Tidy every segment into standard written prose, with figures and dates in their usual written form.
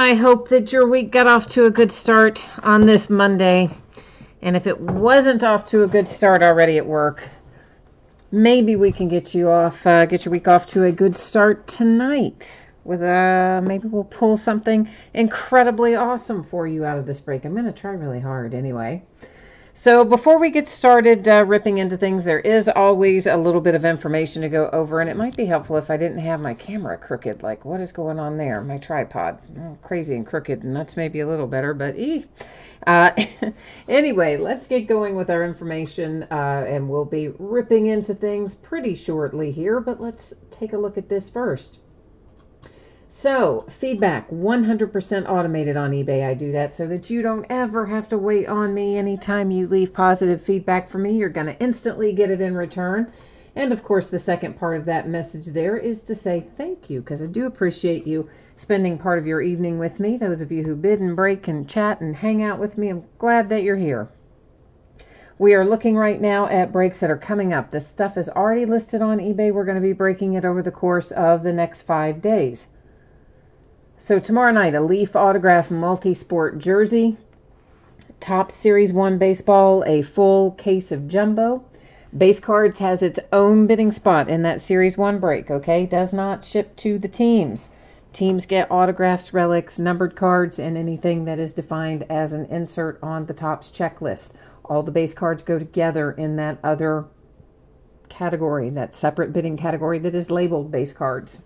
I hope that your week got off to a good start on this Monday. And if it wasn't off to a good start already at work, maybe we can get you off, get your week off to a good start tonight. With maybe we'll pull something incredibly awesome for you out of this break. I'm going to try really hard anyway. So before we get started ripping into things, there is always a little bit of information to go over, and it might be helpful if I didn't have my camera crooked. Like, what is going on there? My tripod. Oh, crazy and crooked, and that's maybe a little better, but anyway, let's get going with our information, and we'll be ripping into things pretty shortly here, but let's take a look at this first. So, feedback, 100% automated on eBay. I do that so that you don't ever have to wait on me. Anytime you leave positive feedback for me, you're going to instantly get it in return. And of course, the second part of that message there is to say thank you, because I do appreciate you spending part of your evening with me. Those of you who bid and break and chat and hang out with me, I'm glad that you're here. We are looking right now at breaks that are coming up. This stuff is already listed on eBay. We're going to be breaking it over the course of the next 5 days. So tomorrow night, a Leaf Autograph Multi-Sport jersey, Topps Series 1 baseball, a full case of jumbo. Base Cards has its own bidding spot in that Series 1 break, okay? Does not ship to the teams. Teams get autographs, relics, numbered cards, and anything that is defined as an insert on the Topps checklist. All the base cards go together in that other category, that separate bidding category that is labeled base cards.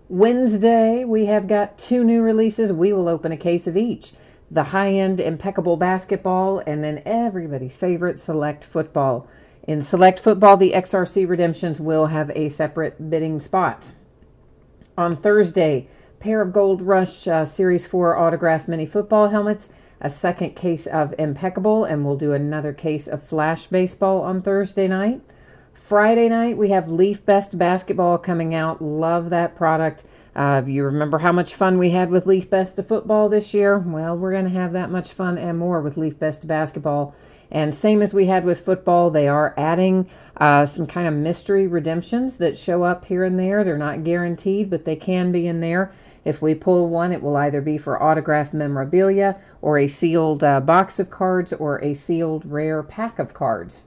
Wednesday, we have got 2 new releases. We will open a case of each. The high-end Impeccable Basketball, and then everybody's favorite Select Football. In Select Football, the XRC Redemptions will have a separate bidding spot. On Thursday, pair of Gold Rush Series 4 autograph mini football helmets, a second case of Impeccable, and we'll do another case of Flash Baseball on Thursday night. Friday night, we have Leaf Best Basketball coming out. Love that product. You remember how much fun we had with Leaf Best of Football this year? Well, we're going to have that much fun and more with Leaf Best Basketball. And same as we had with football, they are adding some kind of mystery redemptions that show up here and there. They're not guaranteed, but they can be in there. If we pull one, it will either be for autographed memorabilia or a sealed box of cards or a sealed rare pack of cards.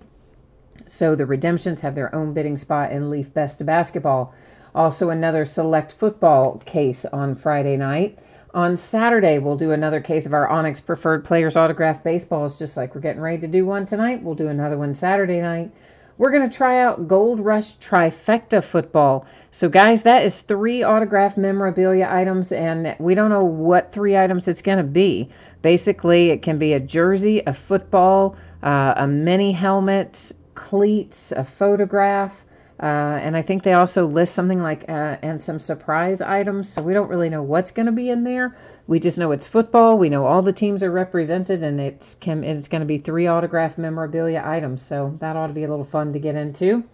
So the redemptions have their own bidding spot in Leaf Best Basketball. Also another Select Football case on Friday night. On Saturday, we'll do another case of our Onyx Preferred Players Autograph Baseballs, just like we're getting ready to do one tonight. We'll do another one Saturday night. We're going to try out Gold Rush Trifecta Football. So guys, that is 3 autograph memorabilia items, and we don't know what 3 items it's going to be. Basically, it can be a jersey, a football, a mini helmet, cleats, a photograph, and I think they also list something like and some surprise items. So we don't really know what's going to be in there. We just know it's football. We know all the teams are represented, and it's going to be 3 autograph memorabilia items. So that ought to be a little fun to get into.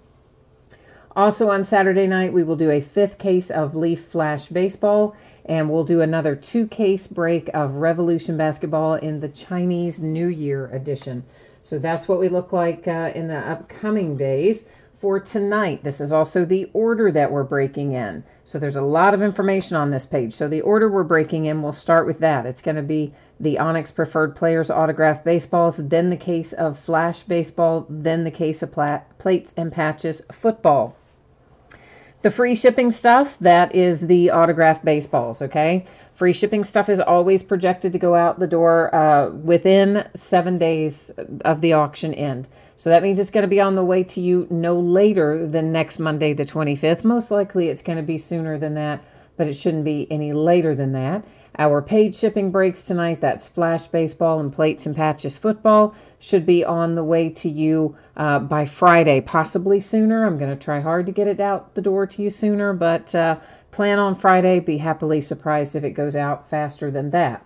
Also on Saturday night, we will do a 5th case of Leaf Flash Baseball, and we'll do another 2-case break of Revolution Basketball in the Chinese New Year edition. So that's what we look like in the upcoming days. For tonight, this is also the order that we're breaking in. So there's a lot of information on this page. So the order we're breaking in, we'll start with that. It's going to be the Onyx Preferred Players Autograph Baseballs, then the case of Flash Baseball, then the case of Plates and Patches Football. The free shipping stuff, that is the autograph baseballs, okay? Free shipping stuff is always projected to go out the door within 7 days of the auction end. So that means it's going to be on the way to you no later than next Monday, the 25th. Most likely it's going to be sooner than that, but it shouldn't be any later than that. Our paid shipping breaks tonight, that's Flash Baseball and Plates and Patches Football, should be on the way to you by Friday, possibly sooner. I'm going to try hard to get it out the door to you sooner, but plan on Friday. Be happily surprised if it goes out faster than that.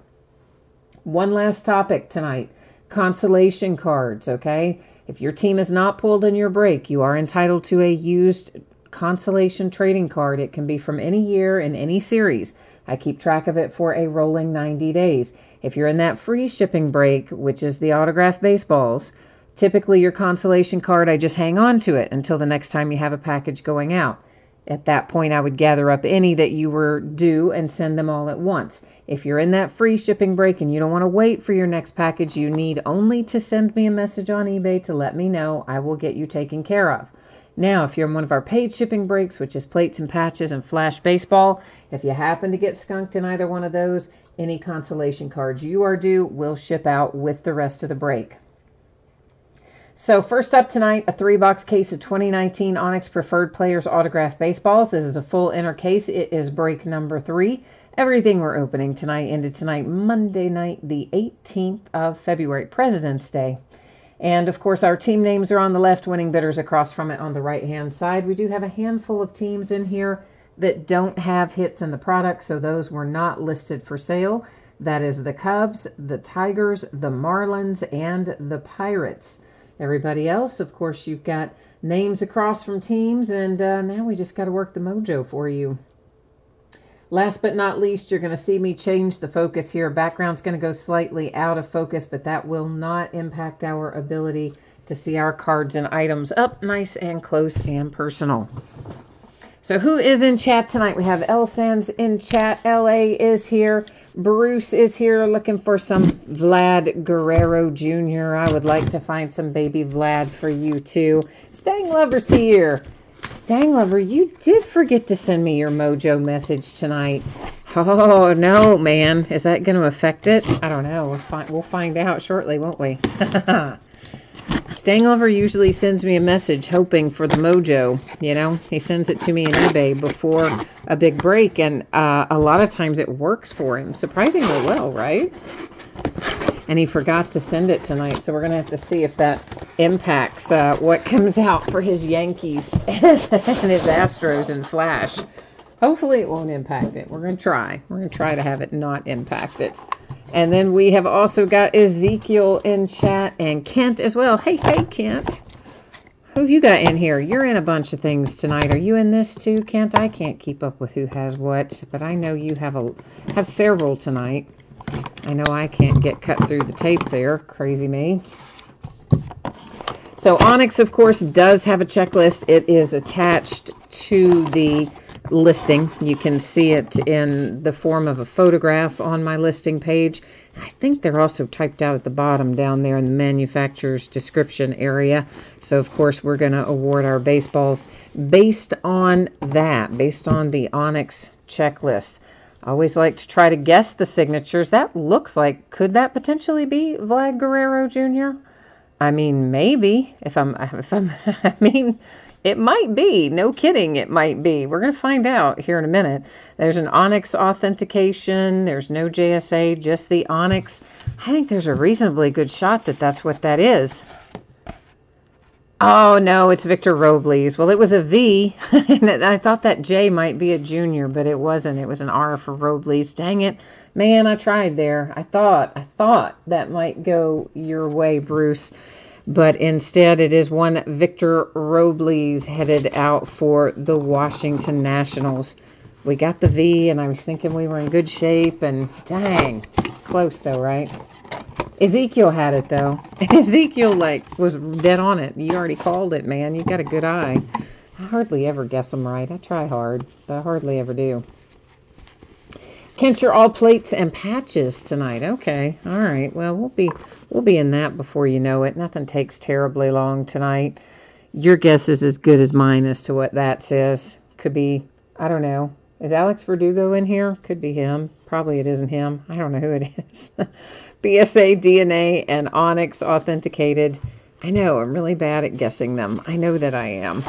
One last topic tonight, consolation cards, okay? If your team is not pulled in your break, you are entitled to a used consolation trading card. It can be from any year in any series. I keep track of it for a rolling 90 days. If you're in that free shipping break, which is the autographed baseballs, typically your consolation card, I just hang on to it until the next time you have a package going out. At that point, I would gather up any that you were due and send them all at once. If you're in that free shipping break and you don't want to wait for your next package, you need only to send me a message on eBay to let me know. I will get you taken care of. Now, if you're in one of our paid shipping breaks, which is plates and patches and flash baseball, if you happen to get skunked in either one of those, any consolation cards you are due will ship out with the rest of the break. So first up tonight, a 3-box case of 2019 Onyx Preferred Players Autograph Baseballs. This is a full inner case. It is break number 3. Everything we're opening tonight ended tonight, Monday night, the 18th of February, President's Day. And of course, our team names are on the left, winning bidders across from it on the right-hand side. We do have a handful of teams in here that don't have hits in the product, so those were not listed for sale. That is the Cubs, the Tigers, the Marlins, and the Pirates. Everybody else, of course, you've got names across from teams, and now we just got to work the mojo for you. Last but not least, you're going to see me change the focus here. Background's going to go slightly out of focus, but that will not impact our ability to see our cards and items up nice and close and personal. So who is in chat tonight? We have El Sands in chat. LA is here. Bruce is here looking for some Vlad Guerrero Jr. I would like to find some baby Vlad for you too. Stang Lover's here. Stang Lover, you did forget to send me your mojo message tonight. Oh, no, man. Is that going to affect it? I don't know. We'll find out shortly, won't we? Stang Lover usually sends me a message hoping for the mojo. You know, he sends it to me in eBay before a big break, and a lot of times it works for him surprisingly well, right? And he forgot to send it tonight, so we're going to have to see if that impacts what comes out for his Yankees and his Astros in Flash. Hopefully it won't impact it. We're going to try. We're going to try to have it not impact it. And then we have also got Ezekiel in chat and Kent as well. Hey, Kent. Who have you got in here? You're in a bunch of things tonight. Are you in this too, Kent? I can't keep up with who has what, but I know you have several tonight. I know I can't get cut through the tape there. Crazy me. So Onyx, of course, does have a checklist. It is attached to the listing. You can see it in the form of a photograph on my listing page. I think they're also typed out at the bottom down there in the manufacturer's description area. So, of course, we're going to award our baseballs based on that, based on the Onyx checklist. I always like to try to guess the signatures. That looks like, could that potentially be Vlad Guerrero Jr.? I mean, maybe. I mean, it might be. No kidding, it might be. We're going to find out here in a minute. There's an Onyx authentication. There's no JSA, just the Onyx. I think there's a reasonably good shot that that's what that is. Oh, no, it's Victor Robles. Well, it was a V, and I thought that J might be a junior, but it wasn't. It was an R for Robles. Dang it. Man, I tried there. I thought that might go your way, Bruce. But instead, it is one Victor Robles headed out for the Washington Nationals. We got the V, and I was thinking we were in good shape, and dang, close though, right? Ezekiel had it, though. Ezekiel, was dead on it. You already called it, man. You got a good eye. I hardly ever guess them right. I try hard, but I hardly ever do. Kent, you're all plates and patches tonight. Okay. All right. Well, we'll be in that before you know it. Nothing takes terribly long tonight. Your guess is as good as mine as to what that says. Could be, I don't know. Is Alex Verdugo in here? Could be him. Probably it isn't him. I don't know who it is. BSA, DNA, and Onyx authenticated. I know, I'm really bad at guessing them. I know that I am.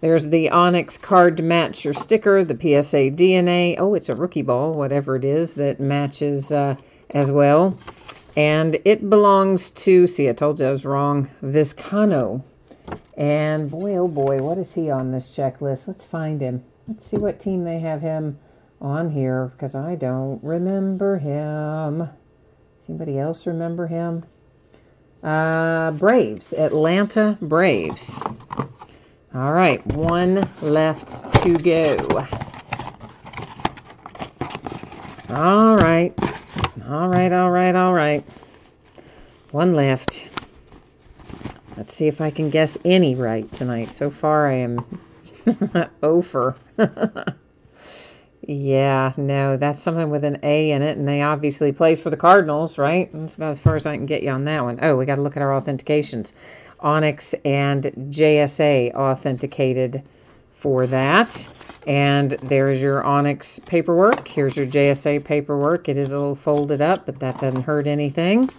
There's the Onyx card to match your sticker, the PSA DNA. Oh, it's a rookie ball, whatever it is, that matches as well. And it belongs to, see, I told you I was wrong, Vizcano. And boy, oh boy, what is he on this checklist? Let's find him. Let's see what team they have him on here, because I don't remember him. Does anybody else remember him? Braves, Atlanta Braves. All right, one left to go. All right. One left. Let's see if I can guess any right tonight. So far, I am Ofer. Yeah, no, that's something with an A in it, and they obviously plays for the Cardinals, right? That's about as far as I can get you on that one. Oh, we got to look at our authentications. Onyx and JSA authenticated for that. And there's your Onyx paperwork. Here's your JSA paperwork. It is a little folded up, but that doesn't hurt anything.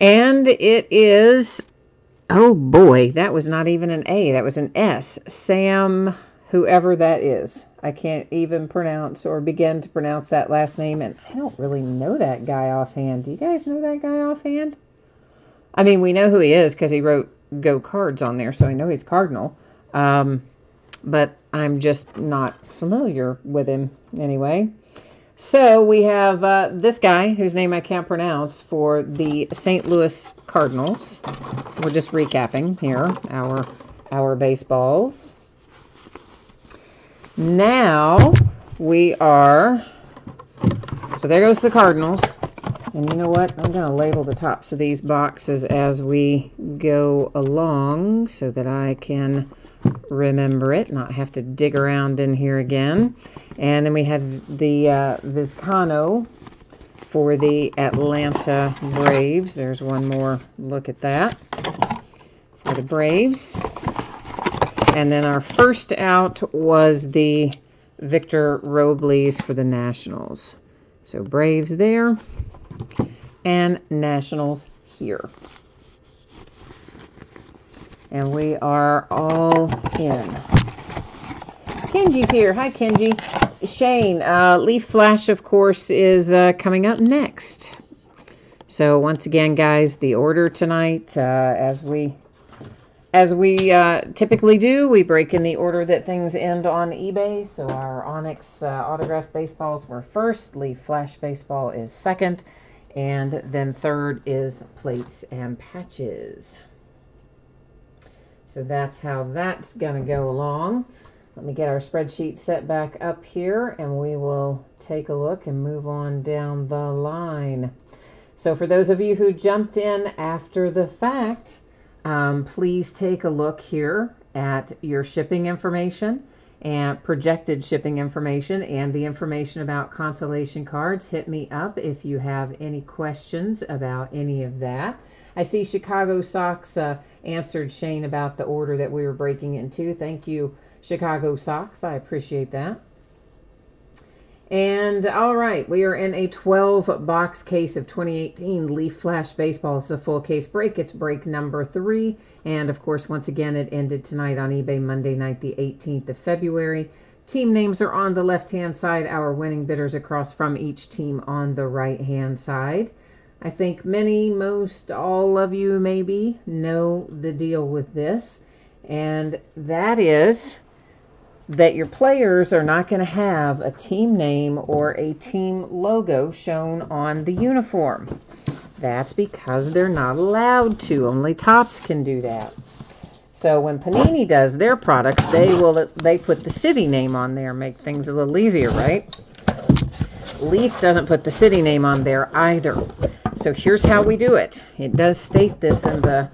And it is, oh boy, that was not even an A. That was an S. Sam, whoever that is. I can't even pronounce or begin to pronounce that last name, and I don't really know that guy offhand. Do you guys know that guy offhand? I mean, we know who he is because he wrote Go Cards on there, so I know he's Cardinal. But I'm just not familiar with him anyway. So we have this guy, whose name I can't pronounce, for the St. Louis Cardinals. We're just recapping here our baseballs. Now we are, so there goes the Cardinals. And you know what? I'm going to label the tops of these boxes as we go along so that I can remember it, not have to dig around in here again. And then we have the Vizcano for the Atlanta Braves. There's one more look at that for the Braves. And then our first out was the Victor Robles for the Nationals. So Braves there and Nationals here. And we are all in. Kenji's here. Hi, Kenji. Shane, Leaf Flash, of course, is coming up next. So once again, guys, the order tonight, as we typically do, we break in the order that things end on eBay. So our Onyx autographed baseballs were first, Leaf Flash baseball is second, and then third is plates and patches. So that's how that's going to go along. Let me get our spreadsheet set back up here, and we will take a look and move on down the line. So for those of you who jumped in after the fact, please take a look here at your shipping information and projected shipping information and the information about consolation cards. Hit me up if you have any questions about any of that. I see Chicago Sox answered Shane about the order that we were breaking into. Thank you, Chicago Sox. I appreciate that. And all right, we are in a 12-box case of 2018 Leaf Flash Baseball. It's a full case break. It's break number 3. And of course, once again, it ended tonight on eBay Monday night, the 18th of February. Team names are on the left-hand side. Our winning bidders across from each team on the right-hand side. I think many, most, all of you maybe know the deal with this. And that is that your players are not going to have a team name or a team logo shown on the uniform. That's because they're not allowed to. Only Topps can do that. So when Panini does their products, they put the city name on there, make things a little easier, right? Leaf doesn't put the city name on there either. So here's how we do it. It does state this in the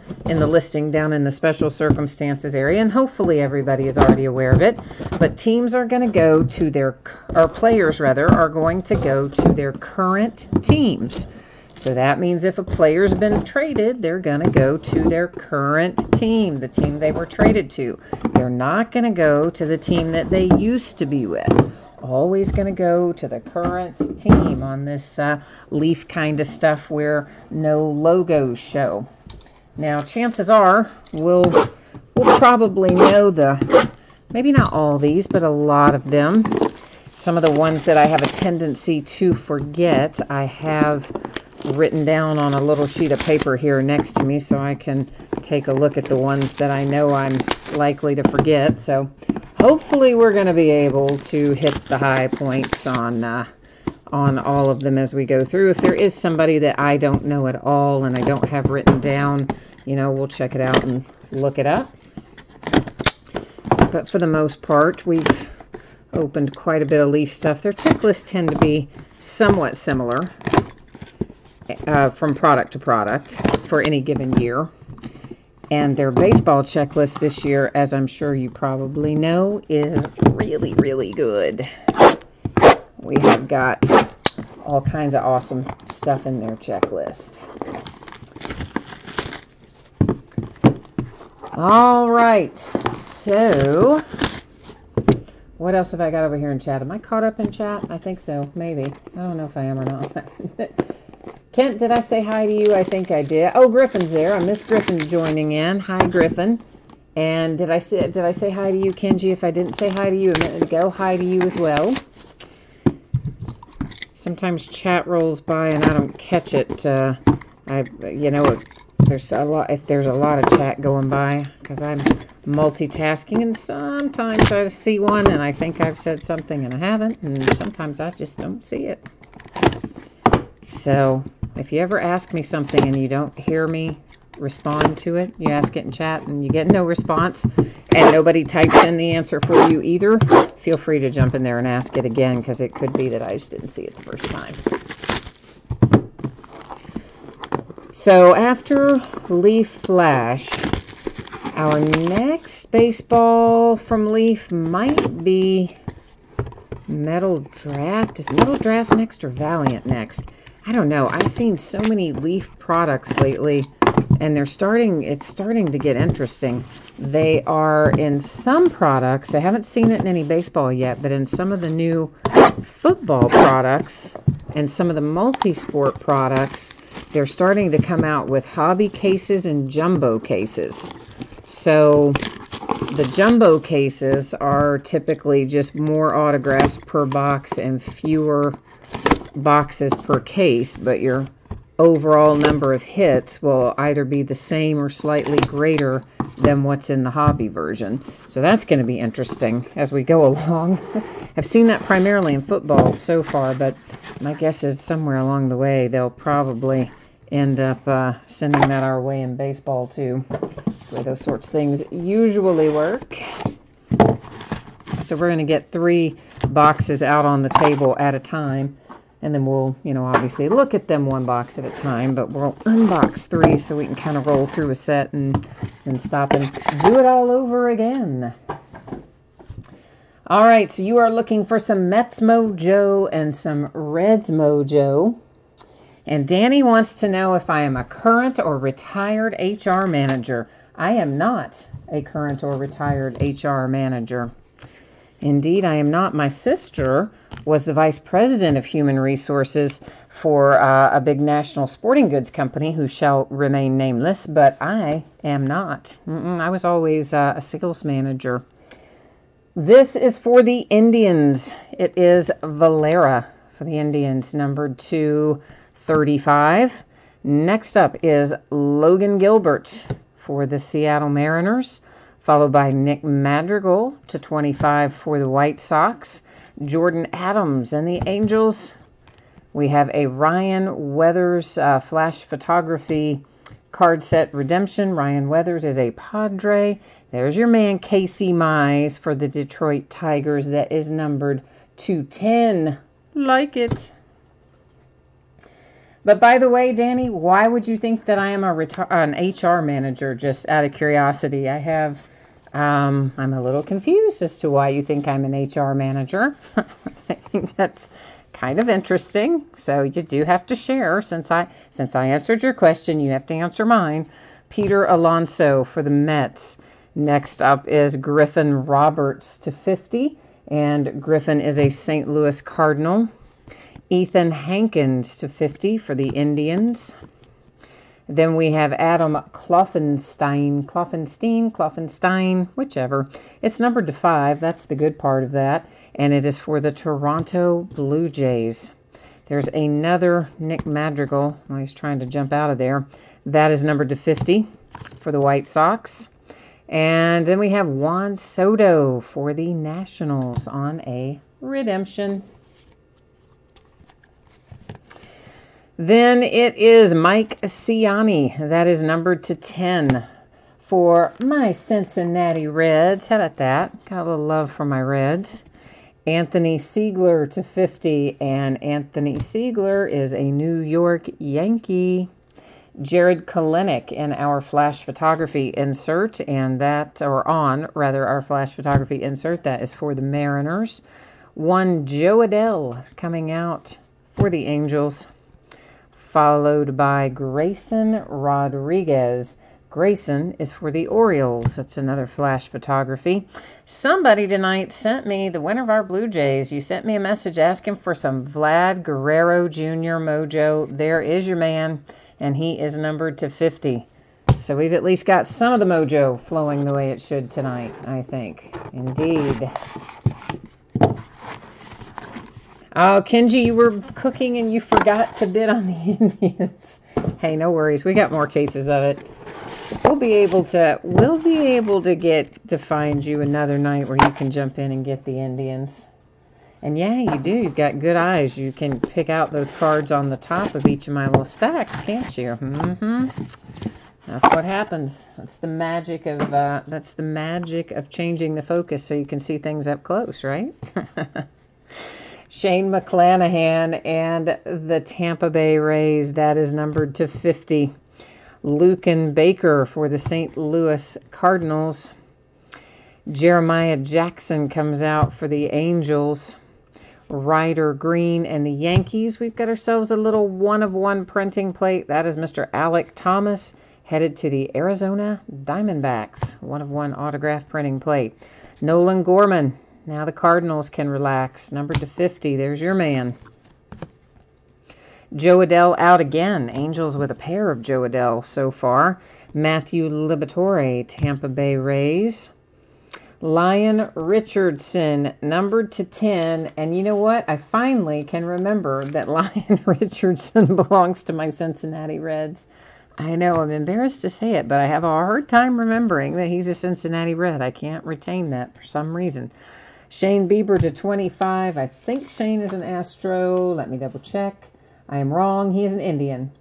listing down in the special circumstances area, and hopefully everybody is already aware of it. But teams are going to go to their, or players rather, are going to go to their current teams. So that means if a player's been traded, they're going to go to their current team, the team they were traded to. They're not going to go to the team that they used to be with. Always going to go to the current team on this Leaf kind of stuff where no logos show. Now, chances are we'll probably know maybe not all these, but a lot of them. Some of the ones that I have a tendency to forget, I have written down on a little sheet of paper here next to me so I can take a look at the ones that I know I'm likely to forget. So hopefully we're going to be able to hit the high points on all of them as we go through. If there is somebody that I don't know at all and I don't have written down, you know, we'll check it out and look it up. But for the most part, we've opened quite a bit of Leaf stuff. Their tick lists tend to be somewhat similar from product to product for any given year. And their baseball checklist this year, as I'm sure you probably know, is really, really good. We have got all kinds of awesome stuff in their checklist. All right, so what else have I got over here in chat? Am I caught up in chat? I think so, maybe. I don't know if I am or not. Kent, did I say hi to you? I think I did. Oh, Griffin's there. I miss Griffin joining in. Hi, Griffin. And did I say hi to you, Kenji? If I didn't say hi to you a minute ago, hi to you as well. Sometimes chat rolls by and I don't catch it. There's a lot. If there's a lot of chat going by, because I'm multitasking, and sometimes I see one and I think I've said something and I haven't, and sometimes I just don't see it. So if you ever ask me something and you don't hear me respond to it, you ask it in chat and you get no response, and nobody types in the answer for you either, feel free to jump in there and ask it again, because it could be that I just didn't see it the first time. So after Leaf Flash, our next baseball from Leaf might be Metal Draft. Is Metal Draft next or Valiant next? I don't know. I've seen so many Leaf products lately, and it's starting to get interesting. They are in some products. I haven't seen it in any baseball yet, but in some of the new football products and some of the multi-sport products, they're starting to come out with hobby cases and jumbo cases. So the jumbo cases are typically just more autographs per box and fewer boxes per case, but your overall number of hits will either be the same or slightly greater than what's in the hobby version. So that's going to be interesting as we go along. I've seen that primarily in football so far, but my guess is somewhere along the way they'll probably end up sending that our way in baseball too. That's the way those sorts of things usually work. So we're going to get 3 boxes out on the table at a time, and then we'll, obviously look at them 1 box at a time, but we'll unbox 3 so we can kind of roll through a set and stop and do it all over again. All right, so you are looking for some Mets Mojo and some Reds Mojo. And Danny wants to know if I am a current or retired HR manager. I am not a current or retired HR manager. Indeed, I am not. My sister was the vice president of human resources for a big national sporting goods company who shall remain nameless, but I am not. I was always a sales manager. This is for the Indians. It is Valera for the Indians, numbered 235. Next up is Logan Gilbert for the Seattle Mariners, followed by Nick Madrigal /25 for the White Sox. Jordan Adams and the Angels. We have a Ryan Weathers flash photography card set redemption. Ryan Weathers is a Padre. There's your man Casey Mize for the Detroit Tigers. That is numbered 210. Like it. But by the way, Danny, why would you think that I am an HR manager? Just out of curiosity, I'm a little confused as to why you think I'm an HR manager. I think that's kind of interesting. So you do have to share. Since I answered your question, you have to answer mine. Peter Alonso for the Mets. Next up is Griffin Roberts /50, and Griffin is a St. Louis Cardinal. Ethan Hankins /50 for the Indians. Then we have Adam Kloffenstein, whichever. It's numbered to 5. That's the good part of that. And it is for the Toronto Blue Jays. There's another Nick Madrigal. Well, he's trying to jump out of there. That is numbered to 50 for the White Sox. And then we have Juan Soto for the Nationals on a redemption. Then it is Mike Ciani. That is numbered to 10 for my Cincinnati Reds. How about that? Got a little love for my Reds. Anthony Siegler /50, and Anthony Siegler is a New York Yankee. Jared Kalenic in our flash photography insert, and that, or on, rather, our flash photography insert, that is for the Mariners. One Jo Adell coming out for the Angels, followed by Grayson Rodriguez. Grayson is for the Orioles. That's another flash photography. Somebody tonight sent me, the winner of our Blue Jays, you sent me a message asking for some Vlad Guerrero Jr. mojo. There is your man, and he is numbered to 50. So we've at least got some of the mojo flowing the way it should tonight, I think. Indeed. Oh, Kenji, you were cooking and you forgot to bid on the Indians. Hey, no worries. We got more cases of it. We'll be able to get to find you another night where you can jump in and get the Indians. And yeah, you do. You've got good eyes. You can pick out those cards on the top of each of my little stacks, can't you? That's what happens. That's the magic of changing the focus so you can see things up close, right? Shane McClanahan and the Tampa Bay Rays. That is numbered to 50. Luken Baker for the St. Louis Cardinals. Jeremiah Jackson comes out for the Angels. Ryder Green and the Yankees. We've got ourselves a little 1-of-1 printing plate. That is Mr. Alec Thomas, headed to the Arizona Diamondbacks. 1-of-1 autograph printing plate. Nolan Gorman. Now the Cardinals can relax. Numbered to 50. There's your man. Jo Adell out again. Angels with a pair of Jo Adell so far. Matthew Liberatore, Tampa Bay Rays. Lyon Richardson, numbered to 10. And you know what? I finally can remember that Lyon Richardson belongs to my Cincinnati Reds. I know, I'm embarrassed to say it, but I have a hard time remembering that he's a Cincinnati Red. I can't retain that for some reason. Shane Bieber to 25. I think Shane is an Astro. Let me double check. I am wrong. He is an Indian.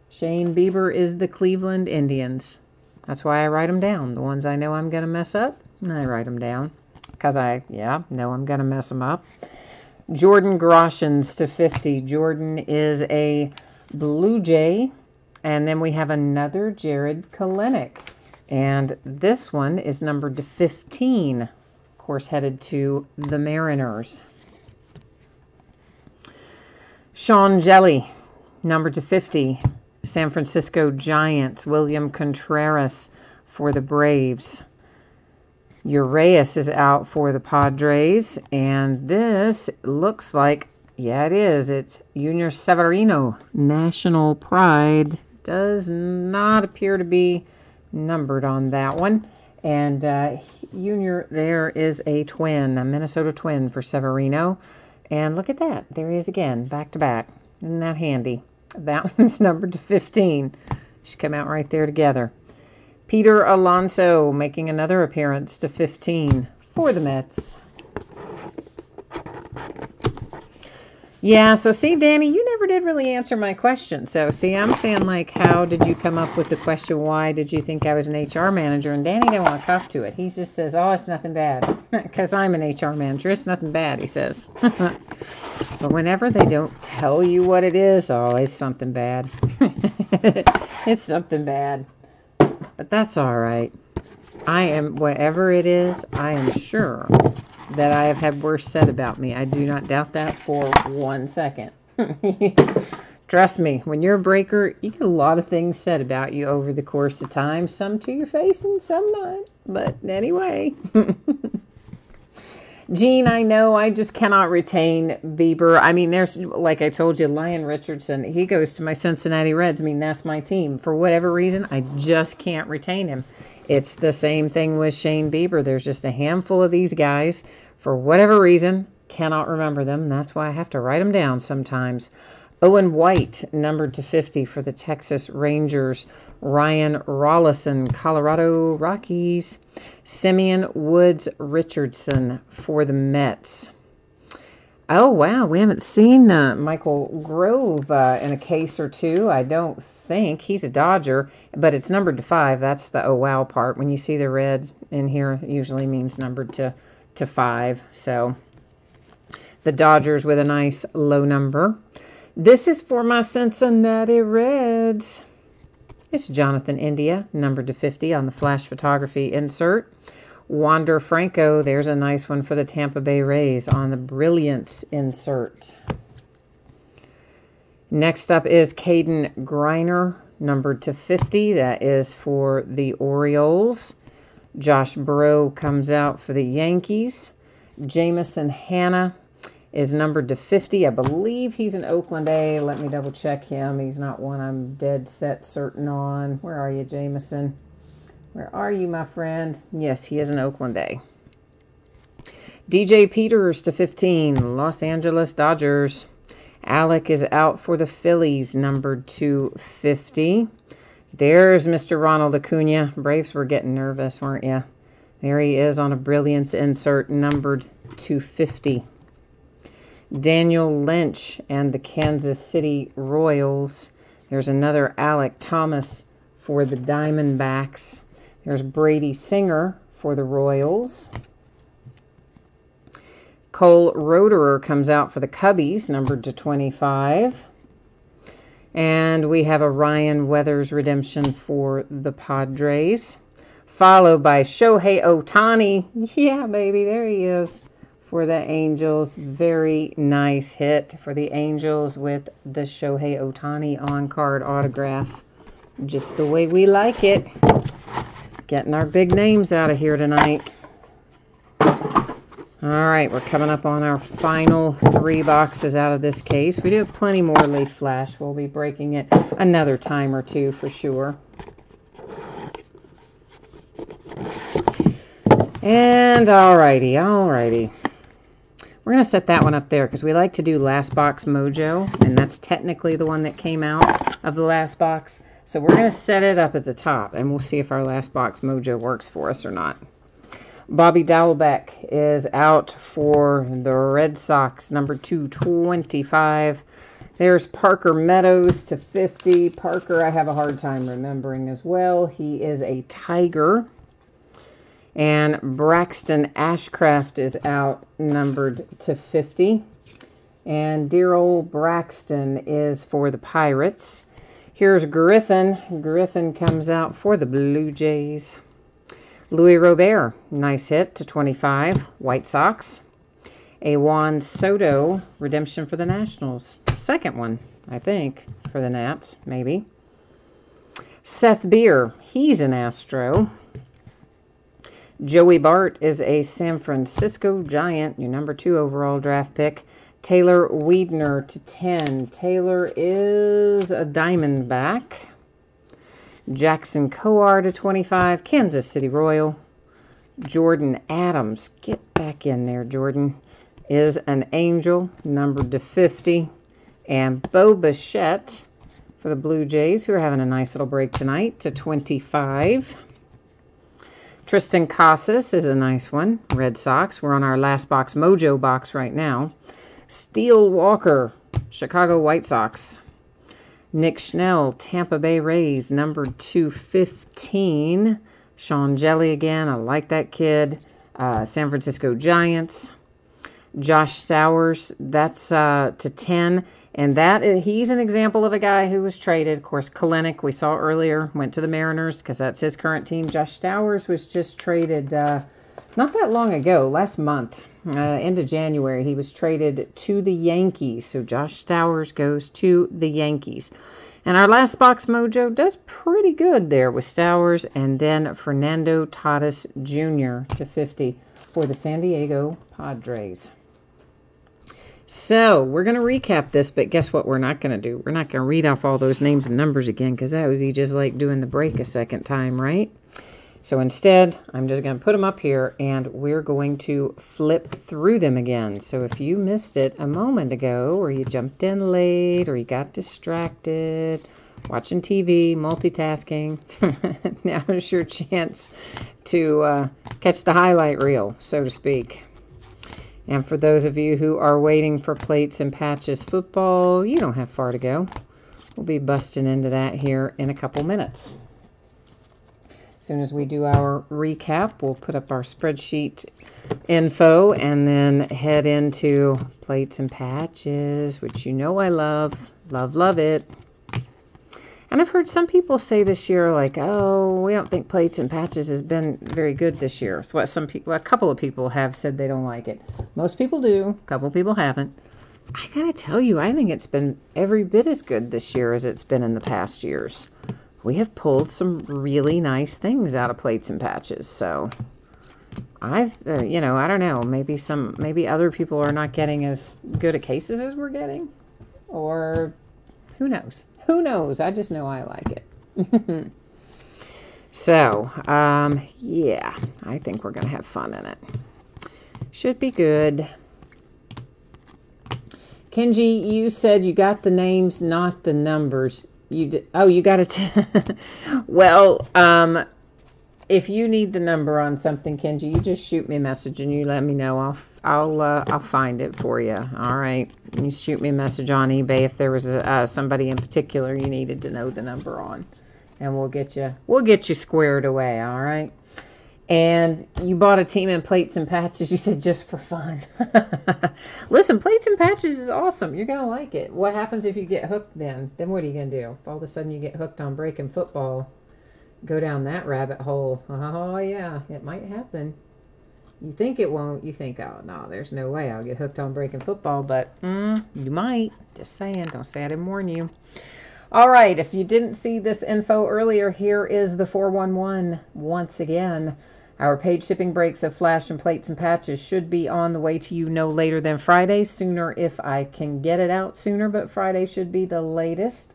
Shane Bieber is the Cleveland Indians. That's why I write them down. The ones I know I'm going to mess up, I write them down. Because I know I'm going to mess them up. Jordan Groshans to 50. Jordan is a Blue Jay. And then we have another Jared Kalenic. And this one is numbered to 15. Course, headed to the Mariners. Sean Jelly, numbered to 50. San Francisco Giants. William Contreras for the Braves. Urias is out for the Padres. And this looks like, yeah, it is. It's Junior Severino. National Pride. Does not appear to be numbered on that one. And Junior, there is a twin, a Minnesota twin for Severino. And look at that. There he is again, back to back. Isn't that handy? That one's numbered to 15. Just come out right there together. Peter Alonso making another appearance to 15 for the Mets. Yeah, so see, Danny, you never did really answer my question. So, see, I'm saying, like, how did you come up with the question, why did you think I was an HR manager? And Danny didn't want to cuff to it. He just says, oh, it's nothing bad. Because I'm an HR manager. It's nothing bad, he says. But whenever they don't tell you what it is, oh, it's something bad. It's something bad. But that's all right. Whatever it is, I am sure that I have had worse said about me. I do not doubt that for 1 second. Trust me, when you're a breaker, you get a lot of things said about you over the course of time. Some to your face and some not. But anyway. Gene, I know I just cannot retain Bieber. I mean, there's, like I told you, Lyon Richardson. He goes to my Cincinnati Reds. I mean, that's my team. For whatever reason, I just can't retain him. It's the same thing with Shane Bieber. There's just a handful of these guys. For whatever reason, cannot remember them. That's why I have to write them down sometimes. Owen White, numbered to 50 for the Texas Rangers. Ryan Rollison, Colorado Rockies. Simeon Woods Richardson for the Mets. Oh, wow. We haven't seen Michael Grove in a case or two. I don't think. He's a Dodger, but it's numbered to 5. That's the oh, wow part. When you see the red in here, it usually means numbered to 5. So the Dodgers with a nice low number. This is for my Cincinnati Reds. It's Jonathan India, numbered to 50 on the flash photography insert. Wander Franco, there's a nice one for the Tampa Bay Rays on the Brilliance insert. Next up is Caden Griner, numbered to 50. That is for the Orioles. Josh Breaux comes out for the Yankees. Jamison Hanna is numbered to 50. I believe he's an Oakland A. Let me double check him. He's not one I'm dead set certain on. Where are you, Jamison? Where are you, my friend? Yes, he is an Oakland A. DJ Peters to 15, Los Angeles Dodgers. Alec is out for the Phillies, numbered to 50. There's Mr. Ronald Acuna. Braves were getting nervous, weren't you? There he is on a Brilliance insert, numbered to 50. Daniel Lynch and the Kansas City Royals. There's another Alec Thomas for the Diamondbacks. There's Brady Singer for the Royals. Cole Roederer comes out for the Cubbies, numbered to 25. And we have a Ryan Weathers redemption for the Padres, followed by Shohei Ohtani. Yeah, baby, there he is for the Angels. Very nice hit for the Angels with the Shohei Ohtani on-card autograph. Just the way we like it. Getting our big names out of here tonight. All right, we're coming up on our final 3 boxes out of this case. We do have plenty more Leaf Flash. We'll be breaking it another time or two for sure. And alrighty. We're going to set that one up there because we like to do Last Box Mojo, and that's technically the one that came out of the last box. So we're going to set it up at the top, and we'll see if our Last Box Mojo works for us or not. Bobby Dalbec is out for the Red Sox, number 225. There's Parker Meadows to 50. Parker, I have a hard time remembering as well. He is a Tiger. And Braxton Ashcraft is out, numbered to 50. And dear old Braxton is for the Pirates. Here's Griffin. Griffin comes out for the Blue Jays. Louis Robert, nice hit to 25, White Sox. A Juan Soto, redemption for the Nationals. Second one, I think, for the Nats, maybe. Seth Beer, he's an Astro. Joey Bart is a San Francisco Giant, your number 2 overall draft pick. Taylor Wiedner to 10. Taylor is a Diamondback. Jackson Kowar to 25, Kansas City Royal. Jordan Adams, get back in there, Jordan, is an Angel, numbered to 50. And Bo Bichette for the Blue Jays, who are having a nice little break tonight, to 25. Tristan Casas is a nice one, Red Sox. We're on our Last Box Mojo box right now. Steele Walker, Chicago White Sox. Nick Schnell, Tampa Bay Rays, numbered 215. Sean Jelly again, I like that kid. San Francisco Giants. Josh Stowers, that's to 10. And he's an example of a guy who was traded. Of course, Kalenic, we saw earlier, went to the Mariners because that's his current team. Josh Stowers was just traded not that long ago, last month. End of January, he was traded to the Yankees. So Josh Stowers goes to the Yankees. And our Last Box Mojo does pretty good there with Stowers. And then Fernando Tatis Jr. to 50 for the San Diego Padres. So we're going to recap this, but guess what we're not going to do? We're not going to read off all those names and numbers again because that would be just like doing the break a second time, right? So instead, I'm just going to put them up here, and we're going to flip through them again. So if you missed it a moment ago, or you jumped in late, or you got distracted, watching TV, multitasking, now is your chance to catch the highlight reel, so to speak. And for those of you who are waiting for Plates and Patches football, you don't have far to go. We'll be busting into that here in a couple minutes. As soon as we do our recap, we'll put up our spreadsheet info and then head into Plates and Patches, which you know I love. Love, love it. And And I've heard some people say this year, like, oh, we don't think plates and patches has been very good this year. So what some people, a couple of people have said they don't like it. Most people do. A couple of people haven't. I gotta tell you, I think it's been every bit as good this year as it's been in the past years. We have pulled some really nice things out of plates and patches. So I've, you know, I don't know. Maybe other people are not getting as good at cases as we're getting, or who knows? Who knows? I just know I like it. So, yeah, I think we're gonna have fun in it. Should be good. Kenji, you said you got the names, not the numbers. You did. Oh, you got it. Well, if you need the number on something, Kenji, you just shoot me a message and you let me know. I'll find it for you. All right. You shoot me a message on eBay if there was somebody in particular you needed to know the number on, and we'll get you squared away. All right. And you bought a team in plates and patches. You said just for fun. Listen, plates and patches is awesome. You're going to like it. What happens if you get hooked then? Then what are you going to do? If all of a sudden you get hooked on breaking football, go down that rabbit hole. Oh, yeah, it might happen. You think it won't. You think, oh, no, there's no way I'll get hooked on breaking football. But you might. Just saying. Don't say I didn't warn you. All right. If you didn't see this info earlier, here is the 411 once again. Our paid shipping breaks of Flash and plates and patches should be on the way to you no later than Friday. Sooner if I can get it out sooner, but Friday should be the latest.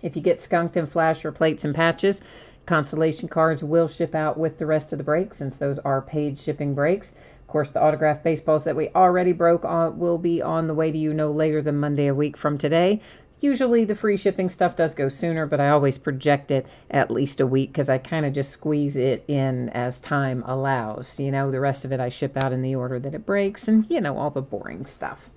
If you get skunked in Flash or plates and patches, consolation cards will ship out with the rest of the breaks, since those are paid shipping breaks. Of course, the autographed baseballs that we already broke will be on the way to you no later than Monday a week from today. Usually the free shipping stuff does go sooner, but I always project it at least a week because I kind of just squeeze it in as time allows. You know, the rest of it I ship out in the order that it breaks, and, you know, all the boring stuff.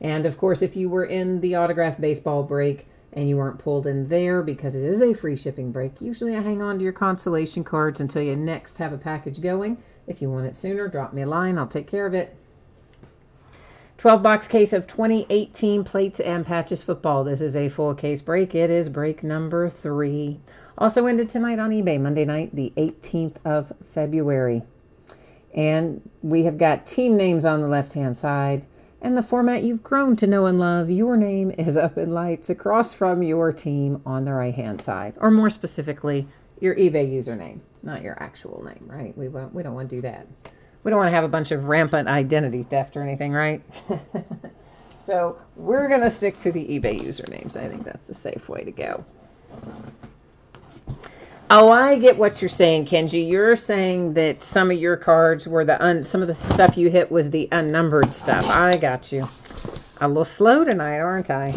And, of course, if you were in the autographed baseball break and you weren't pulled in there because it is a free shipping break, usually I hang on to your consolation cards until you next have a package going. If you want it sooner, drop me a line. I'll take care of it. 12-box case of 2018 plates and patches football. This is a full case break. It is break number 3. Also ended tonight on eBay, Monday night, the 18th of February. And we have got team names on the left-hand side. And the format you've grown to know and love. Your name is up in lights across from your team on the right-hand side. Or more specifically, your eBay username, not your actual name, right? We don't want to do that. We don't want to have a bunch of rampant identity theft or anything, right? So we're going to stick to the eBay usernames. I think that's the safe way to go. Oh, I get what you're saying, Kenji. You're saying that some of your cards were some of the stuff you hit was the unnumbered stuff. I got you. A little slow tonight, aren't I?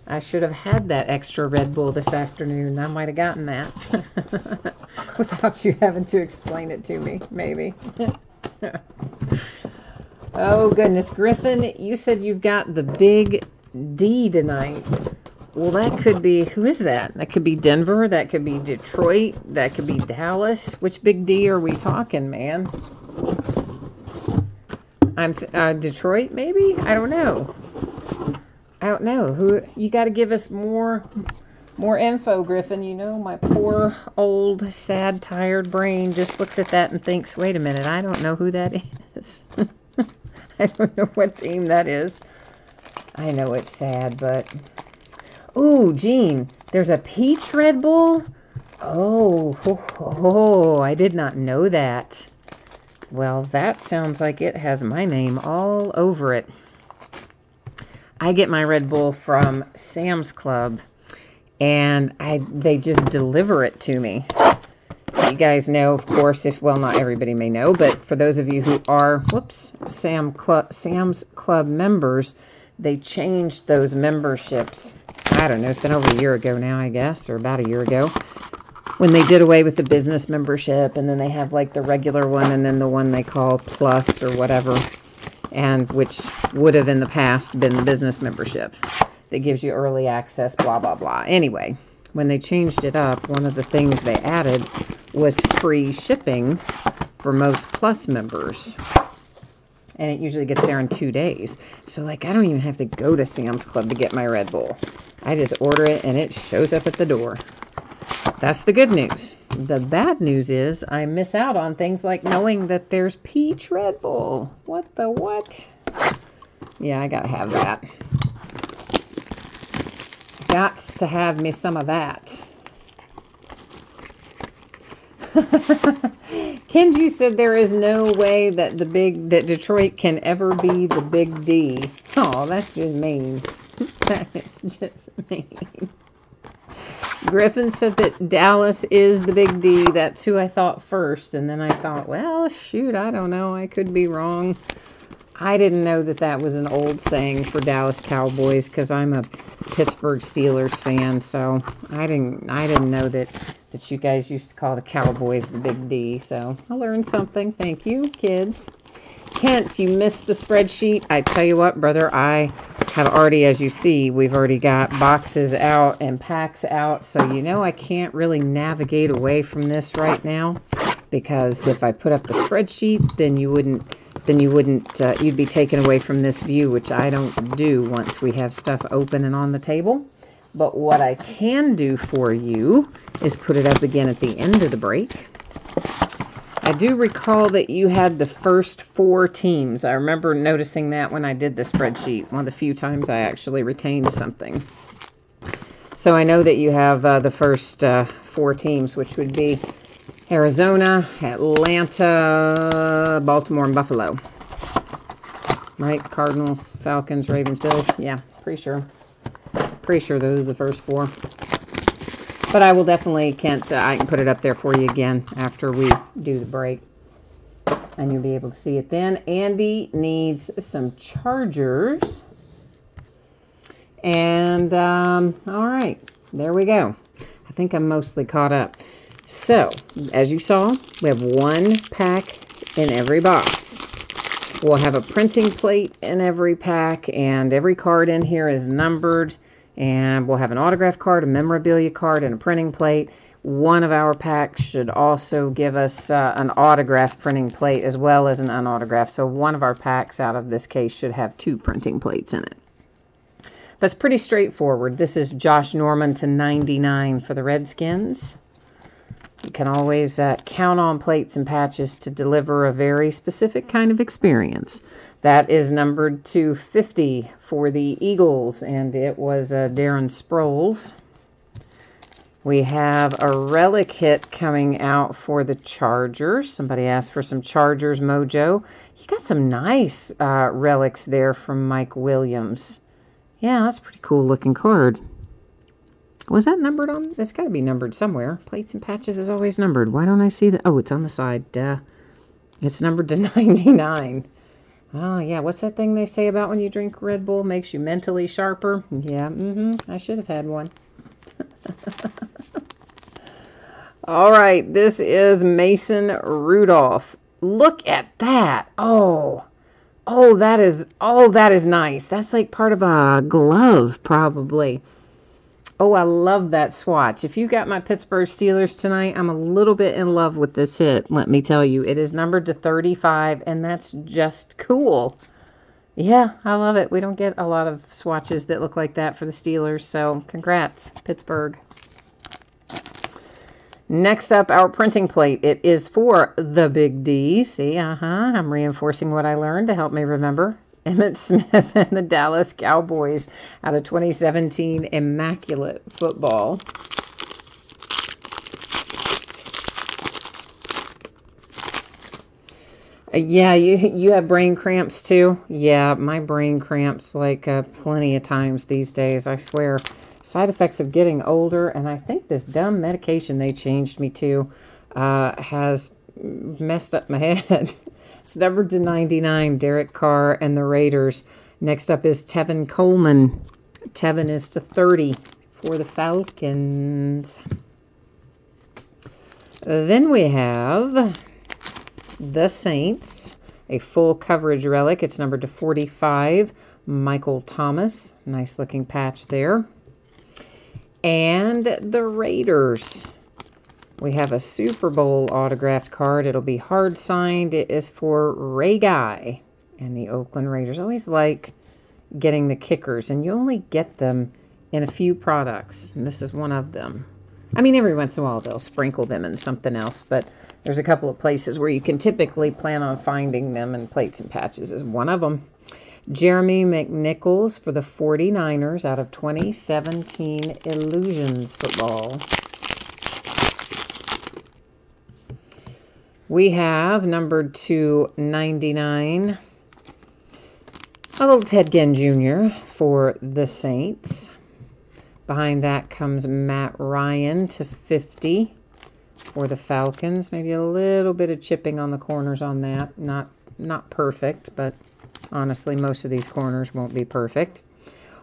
I should have had that extra Red Bull this afternoon. I might have gotten that without you having to explain it to me, maybe. Oh, goodness. Griffin, you said you've got the big D tonight. Well, that could be, who is that? That could be Denver. That could be Detroit. That could be Dallas. Which big D are we talking, man? I'm Detroit, maybe? I don't know. Who? You got to give us more info, Griffin. You know, my poor, old, sad, tired brain just looks at that and thinks, wait a minute, I don't know who that is. I don't know what team that is. I know it's sad, but... Ooh, Gene, there's a peach Red Bull? Oh, I did not know that. Well, that sounds like it has my name all over it. I get my Red Bull from Sam's Club, and they just deliver it to me. You guys know, of course, well, not everybody may know, but for those of you who are, Sam's Club members, they changed those memberships. I don't know, it's been over a year ago now, I guess, or about a year ago, when they did away with the business membership, and then they have like the regular one, and then the one they call Plus or whatever, and which would have in the past been the business membership that gives you early access, blah, blah, blah. Anyway, when they changed it up, one of the things they added was free shipping for most Plus members. And it usually gets there in 2 days. So, like, I don't even have to go to Sam's Club to get my Red Bull. I just order it and it shows up at the door. That's the good news. The bad news is I miss out on things like knowing that there's peach Red Bull. What the what? Yeah, I gotta have that. Got to have me some of that. Kenji said there is no way that Detroit can ever be the Big D. Oh, that's just mean. That is just mean. Griffin said that Dallas is the Big D. That's who I thought first. And then I thought, well, shoot, I don't know. I could be wrong. I didn't know that that was an old saying for Dallas Cowboys because I'm a Pittsburgh Steelers fan. So I didn't know that you guys used to call the Cowboys the Big D. So I learned something. Thank you, kids. Kent, you missed the spreadsheet. I tell you what, brother, I have already, as you see, we've already got boxes out and packs out. So you know I can't really navigate away from this right now because if I put up the spreadsheet, then you'd be taken away from this view, which I don't do once we have stuff open and on the table. But what I can do for you is put it up again at the end of the break. I do recall that you had the first 4 teams. I remember noticing that when I did the spreadsheet. One of the few times I actually retained something. So I know that you have the first 4 teams, which would be Arizona, Atlanta, Baltimore, and Buffalo. Right? Cardinals, Falcons, Ravens, Bills. Yeah, pretty sure. Pretty sure those are the first 4. But I will definitely I can put it up there for you again after we do the break. And you'll be able to see it then. Andy needs some chargers. And, all right. There we go. I think I'm mostly caught up. So, as you saw, we have 1 pack in every box. We'll have a printing plate in every pack. And every card in here is numbered. And we'll have an autograph card, a memorabilia card, and a printing plate. One of our packs should also give us an autograph printing plate as well as an unautographed. So one of our packs out of this case should have 2 printing plates in it. But it's pretty straightforward. This is Josh Norman /99 for the Redskins. You can always count on plates and patches to deliver a very specific kind of experience. That is numbered to 50 for the Eagles, and it was Darren Sproles. We have a relic hit coming out for the Chargers. Somebody asked for some Chargers mojo. You got some nice relics there from Mike Williams. Yeah, that's a pretty cool looking card. Was that numbered on? It's got to be numbered somewhere. Plates and patches is always numbered. Why don't I see that? Oh, it's on the side. Duh. It's numbered to 99. Oh, yeah. What's that thing they say about when you drink Red Bull? Makes you mentally sharper? Yeah, I should have had one. All right. This is Mason Rudolph. Look at that. Oh, that is nice. That's like part of a glove, probably. Oh, I love that swatch. If you got my Pittsburgh Steelers tonight, I'm a little bit in love with this hit, let me tell you. It is numbered to 35, and that's just cool. Yeah, I love it. We don't get a lot of swatches that look like that for the Steelers, so congrats, Pittsburgh. Next up, our printing plate. It is for the Big D. See, I'm reinforcing what I learned to help me remember. Emmitt Smith and the Dallas Cowboys out of 2017 Immaculate Football. Yeah, you have brain cramps too? Yeah, my brain cramps like plenty of times these days, I swear. Side effects of getting older, and I think this dumb medication they changed me to has messed up my head. It's numbered to 99, Derek Carr and the Raiders. Next up is Tevin Coleman. Tevin is to 30 for the Falcons. Then we have the Saints, a full coverage relic. It's numbered to 45, Michael Thomas. Nice looking patch there. And the Raiders. We have a Super Bowl autographed card. It'll be hard signed. It is for Ray Guy and the Oakland Raiders. I always like getting the kickers, and you only get them in a few products, and this is one of them. I mean, every once in a while they'll sprinkle them in something else, but there's a couple of places where you can typically plan on finding them, and Plates and Patches is one of them. Jeremy McNichols for the 49ers out of 2017 Illusions football. We have numbered to 99, a little Ted Ginn Jr. for the Saints. Behind that comes Matt Ryan to 50 for the Falcons. Maybe a little bit of chipping on the corners on that. Not perfect, but honestly, most of these corners won't be perfect.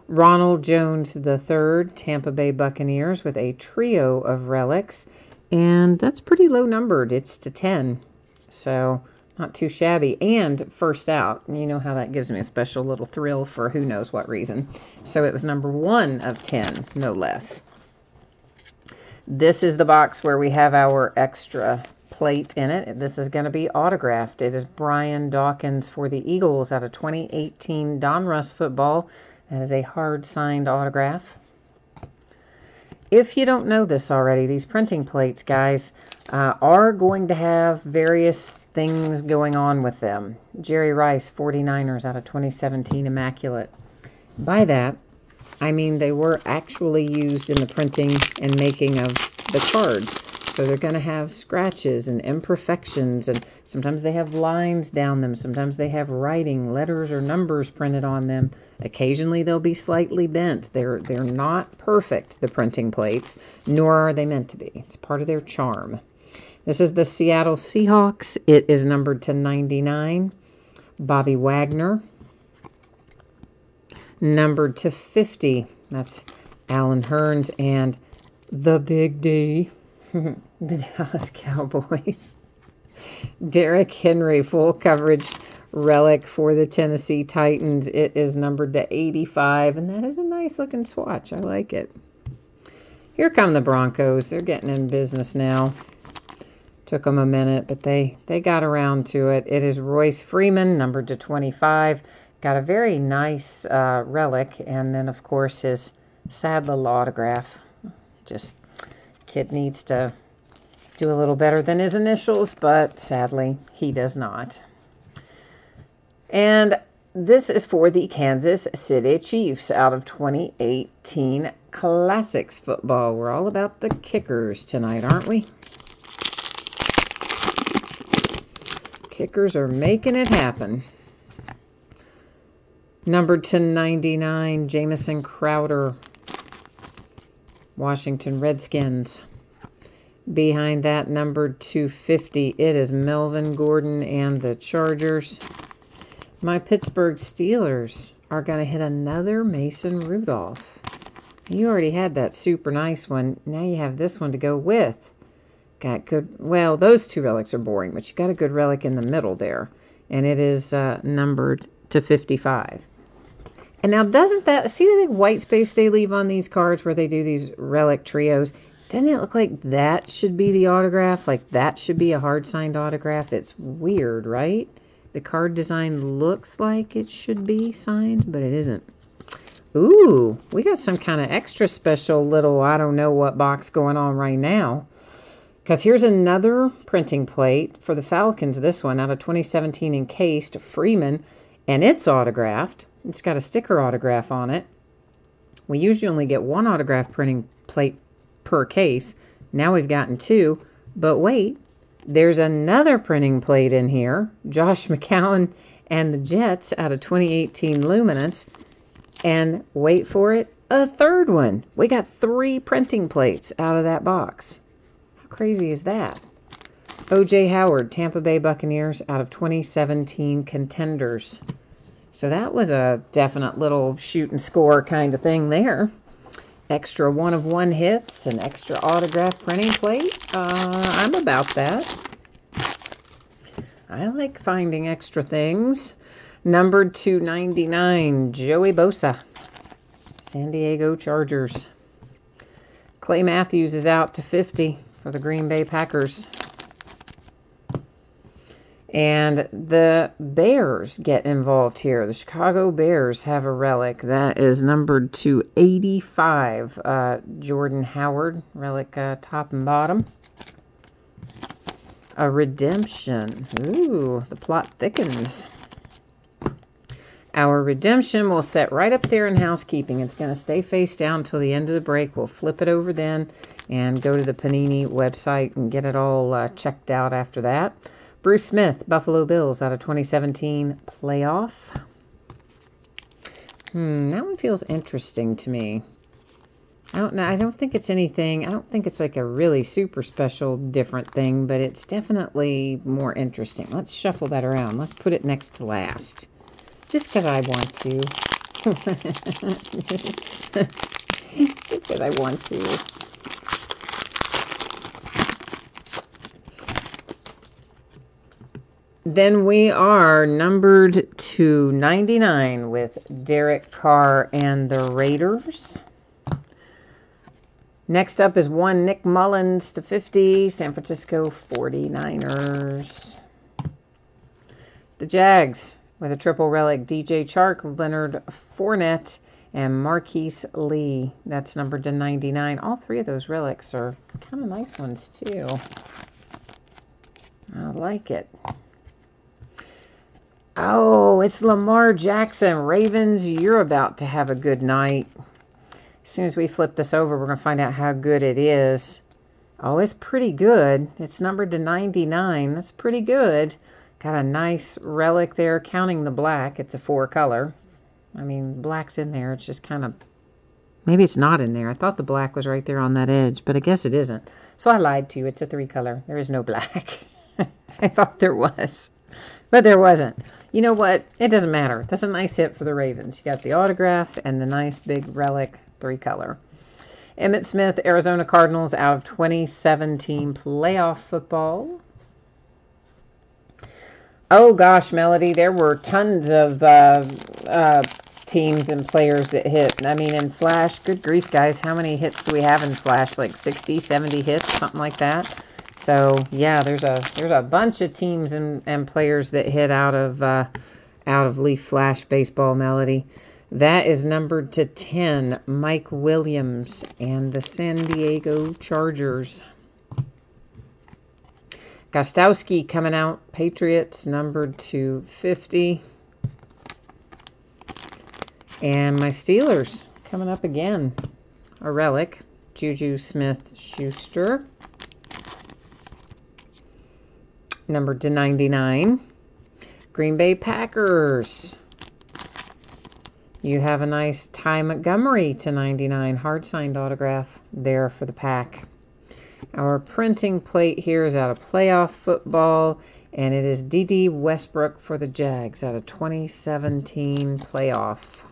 Ronald Jones III, Tampa Bay Buccaneers with a trio of relics. And that's pretty low numbered. It's to 10. So not too shabby. And first out. You know how that gives me a special little thrill for who knows what reason. So it was number 1 of 10, no less. This is the box where we have our extra plate in it. This is going to be autographed. It is Brian Dawkins for the Eagles out of 2018 Donruss football. That is a hard signed autograph. If you don't know this already, these printing plates, guys, are going to have various things going on with them. Jerry Rice, 49ers out of 2017 Immaculate. By that, I mean they were actually used in the printing and making of the cards. So they're going to have scratches and imperfections, and sometimes they have lines down them. Sometimes they have writing, letters or numbers printed on them. Occasionally they'll be slightly bent. They're not perfect, the printing plates, nor are they meant to be. It's part of their charm. This is the Seattle Seahawks. It is numbered to 99. Bobby Wagner. Numbered to 50. That's Alan Hearns and the Big D. The Dallas Cowboys. Derrick Henry, full coverage relic for the Tennessee Titans. It is numbered to 85, and that is a nice looking swatch. I like it. Here come the Broncos. They're getting in business now. Took them a minute, but they got around to it. It is Royce Freeman, numbered to 25. Got a very nice relic, and then, of course, his sad little autograph. Just... kid needs to do a little better than his initials, but sadly, he does not. And this is for the Kansas City Chiefs out of 2018 Classics football. We're all about the kickers tonight, aren't we? Kickers are making it happen. Numbered to 99, Jamison Crowder, Washington Redskins. Behind that, numbered 250, it is Melvin Gordon and the Chargers. My Pittsburgh Steelers are going to hit another Mason Rudolph. You already had that super nice one. Now you have this one to go with. Got good, well, those two relics are boring, but you got a good relic in the middle there. And it is numbered to 55. And now doesn't that, see the big white space they leave on these cards where they do these relic trios? Doesn't it look like that should be the autograph? Like that should be a hard signed autograph? It's weird, right? The card design looks like it should be signed, but it isn't. Ooh, we got some kind of extra special little I don't know what box going on right now. Because here's another printing plate for the Falcons. This one out of 2017 encased Freeman, and it's autographed. It's got a sticker autograph on it. We usually only get one autograph printing plate per case. Now we've gotten 2. But wait, there's another printing plate in here. Josh McCown and the Jets out of 2018 Luminance. And wait for it, a third one. We got 3 printing plates out of that box. How crazy is that? O.J. Howard, Tampa Bay Buccaneers out of 2017 Contenders. So that was a definite little shoot and score kind of thing there. Extra 1-of-1 hits, an extra autograph printing plate. I'm about that. I like finding extra things. Numbered to 99, Joey Bosa, San Diego Chargers. Clay Matthews is out to 50 for the Green Bay Packers. And the Bears get involved here. The Chicago Bears have a relic that is numbered to 85. Jordan Howard, relic top and bottom. A redemption. Ooh, the plot thickens. Our redemption will set right up there in housekeeping. It's going to stay face down until the end of the break. We'll flip it over then and go to the Panini website and get it all checked out after that. Bruce Smith, Buffalo Bills, out of 2017 playoff. That one feels interesting to me. I don't know. I don't think it's anything. I don't think it's like a really super special different thing, but it's definitely more interesting. Let's shuffle that around. Let's put it next to last. Just because I want to. Just because I want to. Then we are numbered to 99 with Derek Carr and the Raiders. Next up is one Nick Mullins to 50, San Francisco 49ers. The Jags with a triple relic, DJ Chark, Leonard Fournette, and Marquise Lee. That's numbered to 99. All three of those relics are kind of nice ones, too. I like it. Oh, it's Lamar Jackson. Ravens, you're about to have a good night. As soon as we flip this over, we're going to find out how good it is. Oh, it's pretty good. It's numbered to 99. That's pretty good. Got a nice relic there, counting the black. It's a 4-color. I mean, black's in there. It's just kind of... Maybe it's not in there. I thought the black was right there on that edge, but I guess it isn't. So I lied to you. It's a 3-color. There is no black. I thought there was, but there wasn't. You know what? It doesn't matter. That's a nice hit for the Ravens. You got the autograph and the nice big relic 3-color. Emmitt Smith, Arizona Cardinals, out of 2017 playoff football. Oh gosh, Melody, there were tons of teams and players that hit. I mean, in Flash, good grief, guys, how many hits do we have in Flash? Like 60, 70 hits, something like that. So yeah, there's a bunch of teams and players that hit out of Leaf Flash baseball, Melody. That is numbered to 10, Mike Williams and the San Diego Chargers. Gostowski coming out, Patriots, numbered to 50. And my Steelers coming up again, a relic, Juju Smith-Schuster, numbered to 99. Green Bay Packers. You have a nice Ty Montgomery to 99, hard-signed autograph there for the Pack. Our printing plate here is out of playoff football, and it is D.D. Westbrook for the Jags out of 2017 playoff.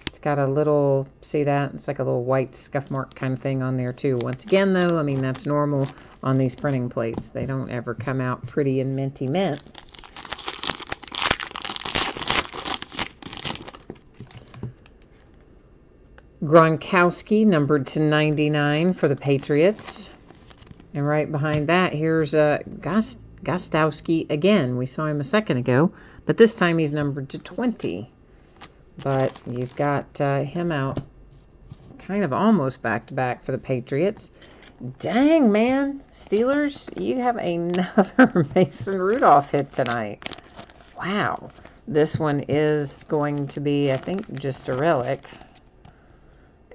It's got a little, see that? It's like a little white scuff mark kind of thing on there too. Once again, though, I mean, that's normal on these printing plates. They don't ever come out pretty and minty mint. Gronkowski, numbered to 99 for the Patriots. And right behind that, here's Gostowski again. We saw him a second ago, but this time he's numbered to 20. But you've got him out kind of almost back-to-back for the Patriots. Dang, man. Steelers, you have another Mason Rudolph hit tonight. Wow. This one is going to be, I think, just a relic.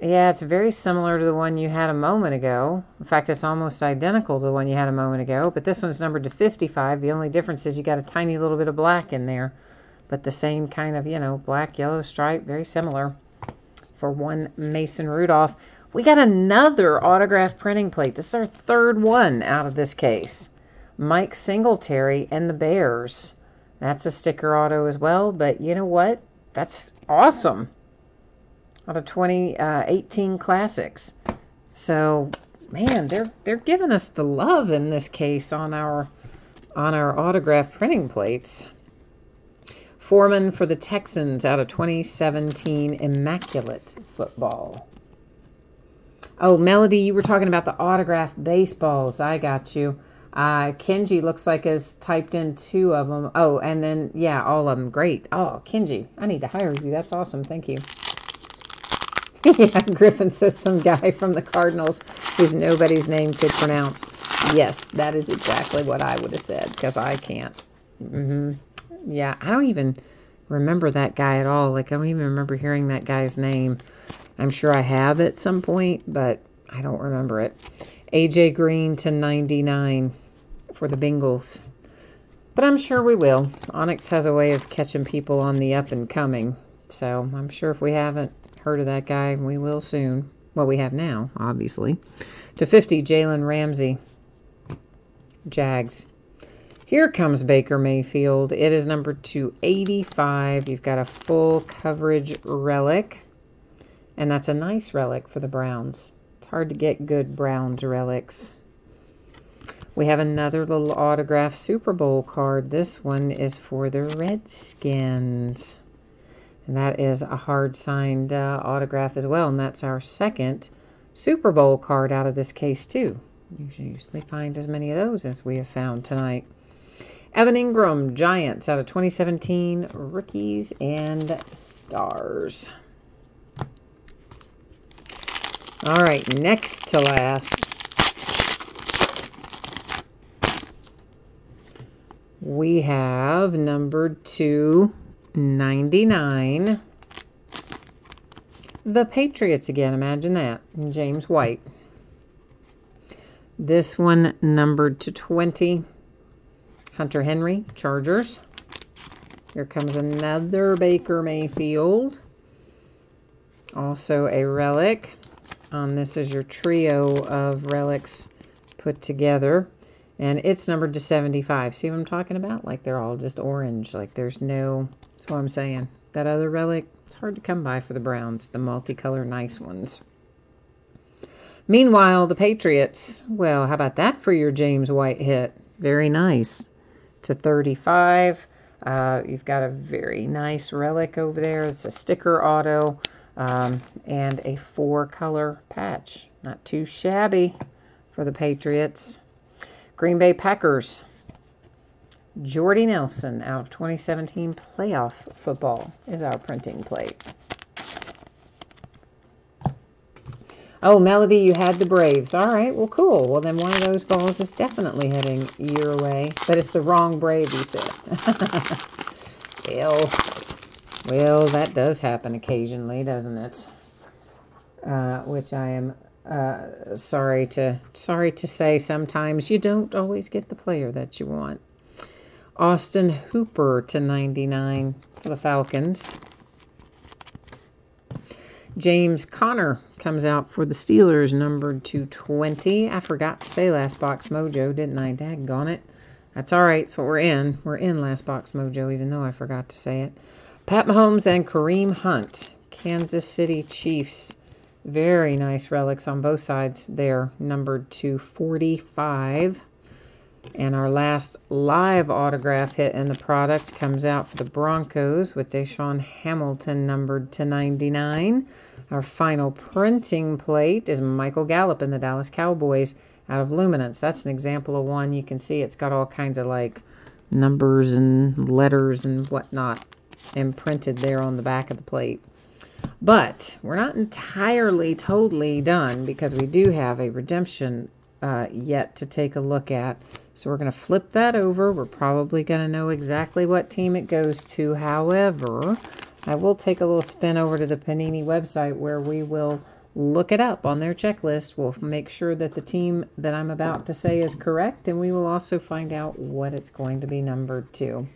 Yeah, it's very similar to the one you had a moment ago. In fact, it's almost identical to the one you had a moment ago. But this one's numbered to 55. The only difference is you got a tiny little bit of black in there. But the same kind of, you know, black, yellow stripe. Very similar for one Mason Rudolph. We got another autograph printing plate. This is our third one out of this case. Mike Singletary and the Bears. That's a sticker auto as well. But you know what? That's awesome. Out of 2018 Classics. So, man, they're giving us the love in this case on our autograph printing plates. Foreman for the Texans out of 2017 Immaculate Football. Oh, Melody, you were talking about the autograph baseballs. I got you. Kenji looks like has typed in 2 of them. Oh, and then, yeah, all of them. Great. Oh, Kenji, I need to hire you. That's awesome. Thank you. Yeah, Griffin says some guy from the Cardinals whose nobody's name could pronounce. Yes, that is exactly what I would have said, because I can't. Yeah, I don't even remember that guy at all. Like, I don't even remember hearing that guy's name. I'm sure I have at some point, but I don't remember it. AJ Green to 99 for the Bengals. But I'm sure we will. Onyx has a way of catching people on the up and coming. So I'm sure if we haven't heard of that guy, we will soon. Well, we have now, obviously. To 50, Jalen Ramsey. Jags. Here comes Baker Mayfield. It is number 285. You've got a full coverage relic. And that's a nice relic for the Browns. It's hard to get good Browns relics. We have another little autograph Super Bowl card. This one is for the Redskins. And that is a hard-signed autograph as well. And that's our second Super Bowl card out of this case, too. You should usually find as many of those as we have found tonight. Evan Ingram, Giants, out of 2017, Rookies and Stars. All right, next to last, we have number 299. The Patriots again, imagine that. James White. This one numbered to 20. Hunter Henry, Chargers. Here comes another Baker Mayfield. Also a relic. This is your trio of relics put together. And it's numbered to 75. See what I'm talking about? Like they're all just orange. Like there's no... That's what I'm saying. That other relic, it's hard to come by for the Browns. The multicolor nice ones. Meanwhile, the Patriots. Well, how about that for your James White hit? Very nice. To 35. You've got a very nice relic over there. It's a sticker auto. And a 4-color patch. Not too shabby for the Patriots. Green Bay Packers. Jordy Nelson out of 2017 playoff football is our printing plate. Oh, Melody, you had the Braves. All right, well, cool. Well, then one of those balls is definitely heading your way. But it's the wrong Brave, you said. Well, that does happen occasionally, doesn't it? Which I am sorry to say sometimes you don't always get the player that you want. Austin Hooper to 99 for the Falcons. James Conner comes out for the Steelers, numbered to 20. I forgot to say Last Box Mojo, didn't I? Daggone it. That's all right. It's what we're in. We're in Last Box Mojo, even though I forgot to say it. Pat Mahomes and Kareem Hunt, Kansas City Chiefs. Very nice relics on both sides there, numbered to 45. And our last live autograph hit in the product comes out for the Broncos with Deshaun Hamilton, numbered to 99. Our final printing plate is Michael Gallup in the Dallas Cowboys out of Luminance. That's an example of one. You can see it's got all kinds of like numbers and letters and whatnot imprinted there on the back of the plate. But we're not entirely totally done because we do have a redemption yet to take a look at. So we're going to flip that over. We're probably going to know exactly what team it goes to. However, I will take a little spin over to the Panini website where we will look it up on their checklist. We'll make sure that the team that I'm about to say is correct, and we will also find out what it's going to be numbered to.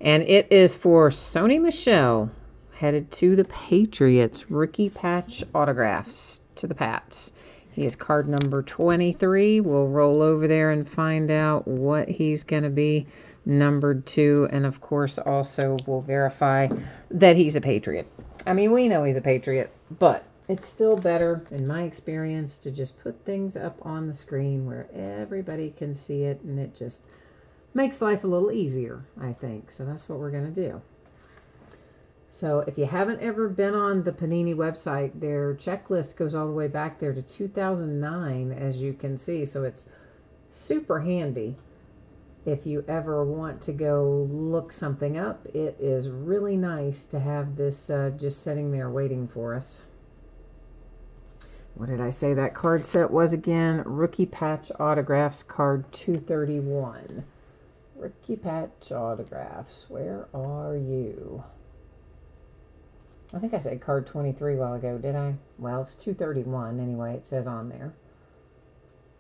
And it is for Sony Michel, headed to the Patriots. Rookie patch autographs to the Pats. He is card number 23. We'll roll over there and find out what he's going to be numbered to. And, of course, also we'll verify that he's a Patriot. I mean, we know he's a Patriot, but it's still better, in my experience, to just put things up on the screen where everybody can see it, and it just makes life a little easier, I think. So that's what we're going to do. So if you haven't ever been on the Panini website, their checklist goes all the way back there to 2009, as you can see. So it's Super handy if you ever want to go look something up. It is really nice to have this just sitting there waiting for us. What did I say that card set was again? Rookie Patch Autographs, card 231. Rookie Patch Autographs, where are you? I think I said card 23 a while ago, did I? Well, it's 231 anyway, it says on there.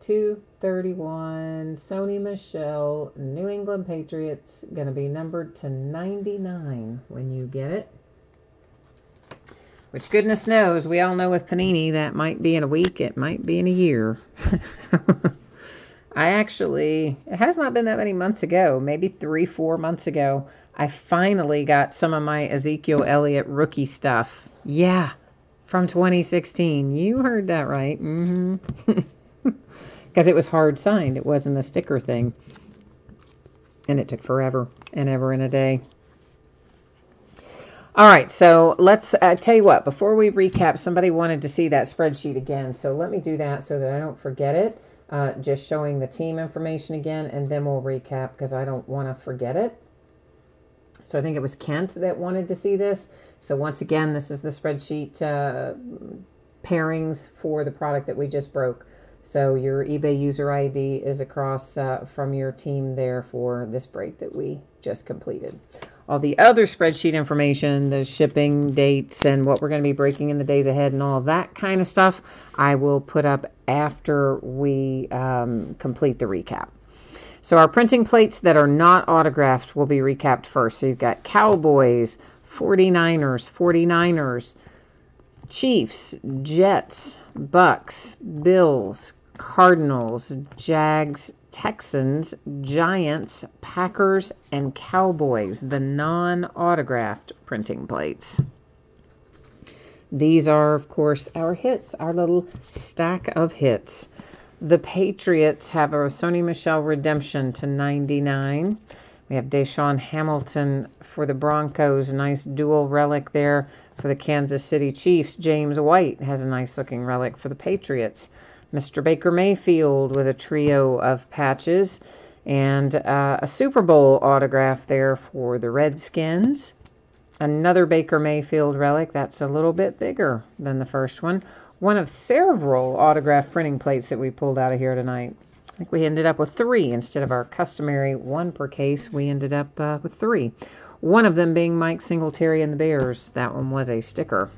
231, Sony Michel, New England Patriots, going to be numbered to 99 when you get it. Which goodness knows, we all know with Panini that might be in a week, it might be in a year. It has not been that many months ago, maybe 3-4 months ago, I finally got some of my Ezekiel Elliott rookie stuff. Yeah, from 2016. You heard that right. Because it was hard signed. It wasn't a sticker thing. And it took forever and ever and a day. All right, so let's tell you what. Before we recap, somebody wanted to see that spreadsheet again. So let me do that so that I don't forget it. Just showing the team information again, and then we'll recap because I don't want to forget it. So I think it was Kent that wanted to see this. So once again, this is the spreadsheet pairings for the product that we just broke. So your eBay user ID is across from your team there for this break that we just completed. All the other spreadsheet information, the shipping dates, and what we're going to be breaking in the days ahead and all that kind of stuff, I will put up after we complete the recap. So our printing plates that are not autographed will be recapped first. So you've got Cowboys, 49ers, Chiefs, Jets, Bucks, Bills, Cardinals, Jags, Texans, Giants, Packers, and Cowboys, the non-autographed printing plates. These are, of course, our hits, our little stack of hits. The Patriots have a Sony Michel redemption to 99. We have Deshaun Hamilton for the Broncos, nice dual relic there. For the Kansas City Chiefs, James White has a nice looking relic for the Patriots. Mr. Baker Mayfield with a trio of patches, and a Super Bowl autograph there for the Redskins. Another Baker Mayfield relic, that's a little bit bigger than the first one. One of several autograph printing plates that we pulled out of here tonight. I think we ended up with 3 instead of our customary 1 per case. We ended up with 3. One of them being Mike Singletary and the Bears. That one was a sticker.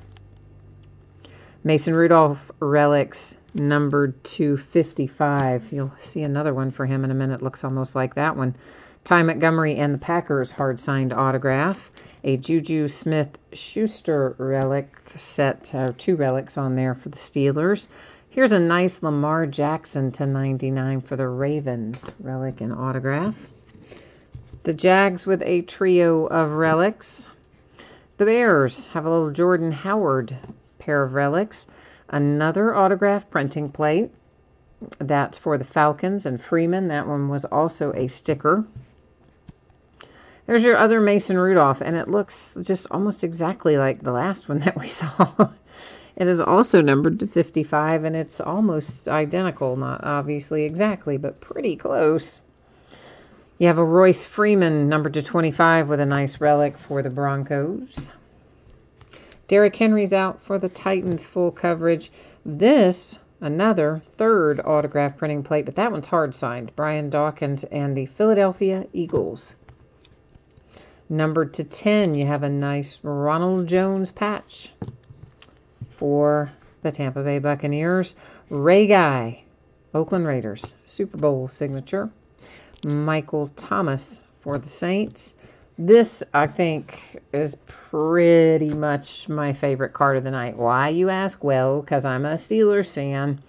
Mason Rudolph relics numbered to 55. You'll see another one for him in a minute. Looks almost like that one. Ty Montgomery and the Packers hard signed autograph. A Juju Smith-Schuster relic set, 2 relics on there for the Steelers. Here's a nice Lamar Jackson to 99 for the Ravens relic and autograph. The Jags with a trio of relics. The Bears have a little Jordan Howard pair of relics. Another autograph printing plate. That's for the Falcons and Freeman. That one was also a sticker. There's your other Mason Rudolph, and it looks just almost exactly like the last one that we saw. It is also numbered to 55, and it's almost identical. Not obviously exactly, but pretty close. You have a Royce Freeman numbered to 25 with a nice relic for the Broncos. Derrick Henry's out for the Titans full coverage. This, another third autograph printing plate, but that one's hard signed. Brian Dawkins and the Philadelphia Eagles. Numbered to 10, you have a nice Ronald Jones patch for the Tampa Bay Buccaneers. Ray Guy, Oakland Raiders, Super Bowl signature. Michael Thomas for the Saints. This, I think, is pretty much my favorite card of the night. Why, you ask? Well, because I'm a Steelers fan,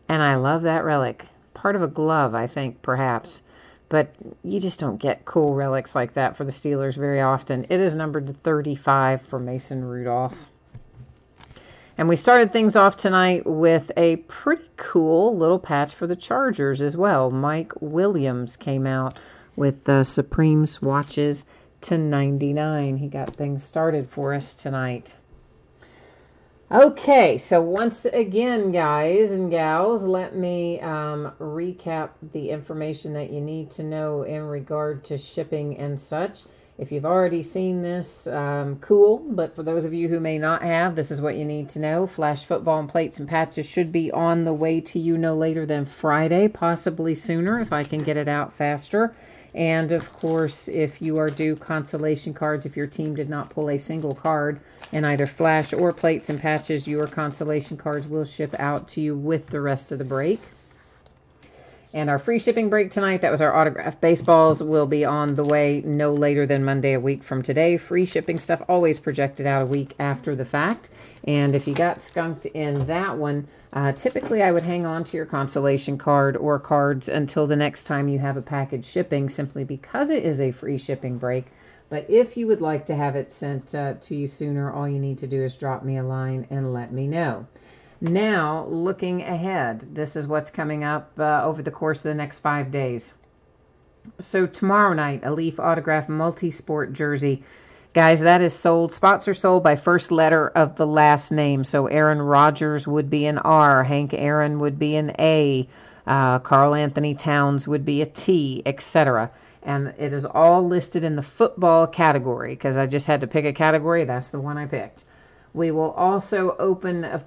and I love that relic. Part of a glove, I think, perhaps. But you just don't get cool relics like that for the Steelers very often. It is numbered to 35 for Mason Rudolph. And we started things off tonight with a pretty cool little patch for the Chargers as well. Mike Williams came out with the Supreme swatches to 99. He got things started for us tonight. Okay, so once again, guys and gals, let me recap the information that you need to know in regard to shipping and such. If you've already seen this, cool, but for those of you who may not have, this is what you need to know. Flash football and plates and patches should be on the way to you no later than Friday, possibly sooner if I can get it out faster. And of course, if you are due consolation cards, if your team did not pull a single card in either flash or plates and patches, your consolation cards will ship out to you with the rest of the break. And our free shipping break tonight, that was our autographed baseballs, will be on the way no later than Monday a week from today. Free shipping stuff always projected out a week after the fact. And if you got skunked in that one, typically I would hang on to your consolation card or cards until the next time you have a package shipping, simply because it is a free shipping break. But if you would like to have it sent to you sooner, all you need to do is drop me a line and let me know. Now, looking ahead, this is what's coming up over the course of the next 5 days. So tomorrow night, a Leaf autograph multi-sport jersey. Guys, that is sold. Spots are sold by first letter of the last name. So Aaron Rodgers would be an R. Hank Aaron would be an A. Carl Anthony Towns would be a T, etc. And it is all listed in the football category because I just had to pick a category. That's the one I picked. We will also open a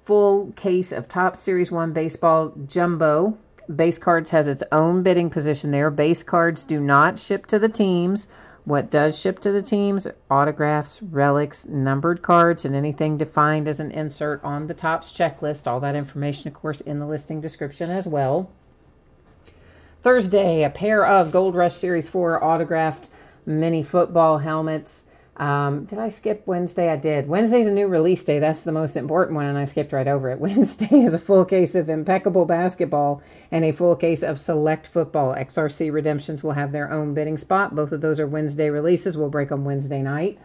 full case of Topps Series 1 Baseball Jumbo. Base Cards has its own bidding position there. Base Cards do not ship to the teams. What does ship to the teams? Autographs, relics, numbered cards, and anything defined as an insert on the Topps checklist. All that information, of course, in the listing description as well. Thursday, a pair of Gold Rush Series 4 autographed mini football helmets. Did I skip Wednesday? I did. Wednesday's a new release day. That's the most important one, and I skipped right over it. Wednesday is a full case of Impeccable Basketball and a full case of Select Football. XRC Redemptions will have their own bidding spot. Both of those are Wednesday releases. We'll break them Wednesday night.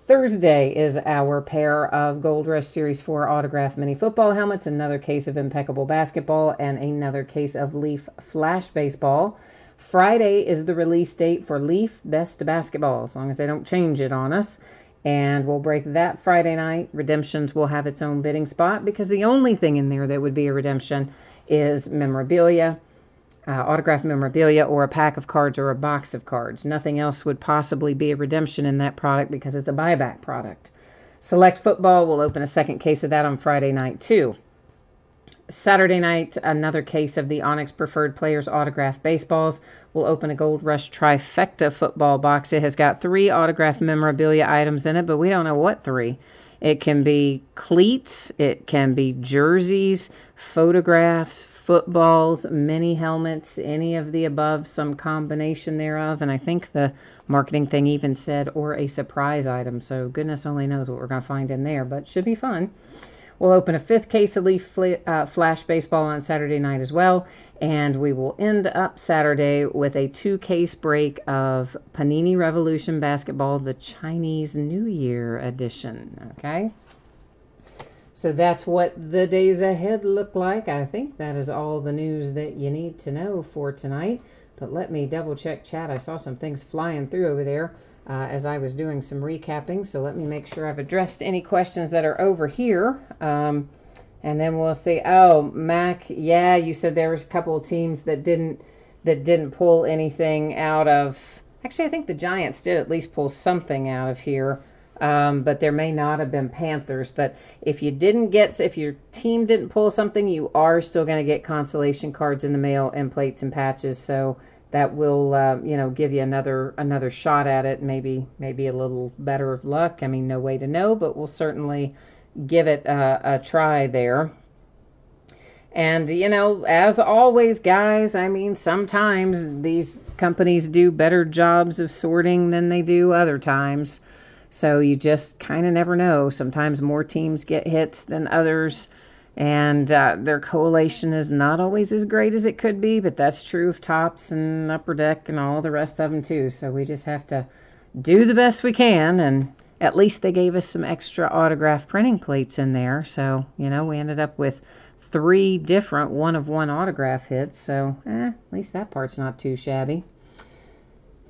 Thursday is our pair of Gold Rush Series 4 autographed mini football helmets, another case of Impeccable Basketball, and another case of Leaf Flash Baseball. Friday is the release date for Leaf Best Basketball, as long as they don't change it on us. And we'll break that Friday night. Redemptions will have its own bidding spot because the only thing in there that would be a redemption is memorabilia, autographed memorabilia, or a pack of cards or a box of cards. Nothing else would possibly be a redemption in that product because it's a buyback product. Select Football will open a second case of that on Friday night too. Saturday night, another case of the Onyx Preferred Players autographed baseballs. We'll open a Gold Rush Trifecta football box. It has got 3 autographed memorabilia items in it, but we don't know what 3. It can be cleats, it can be jerseys, photographs, footballs, mini helmets, any of the above, some combination thereof. And I think the marketing thing even said, or a surprise item. So goodness only knows what we're going to find in there, but should be fun. We'll open a 5th case of Leaf Flash Baseball on Saturday night as well. And we will end up Saturday with a 2-case break of Panini Revolution Basketball, the Chinese New Year edition. Okay? So that's what the days ahead look like. I think that is all the news that you need to know for tonight. But let me double check chat. I saw some things flying through over there as I was doing some recapping. So let me make sure I've addressed any questions that are over here. And then we'll see. Oh, Mac, yeah, you said there was a couple of teams that didn't pull anything out of. Actually, I think the Giants did at least pull something out of here. But there may not have been Panthers. But if your team didn't pull something, you are still going to get consolation cards in the mail and plates and patches. So that will, give you another shot at it. Maybe a little better luck. I mean, no way to know, but we'll certainly give it a try there. And, as always, guys, I mean, sometimes these companies do better jobs of sorting than they do other times. So you just kind of never know. Sometimes more teams get hits than others, and their collation is not always as great as it could be, but that's true of Topps and Upper Deck and all the rest of them too. So we just have to do the best we can, and at least they gave us some extra autograph printing plates in there. So, we ended up with 3 different one-of-one autograph hits. So, at least that part's not too shabby.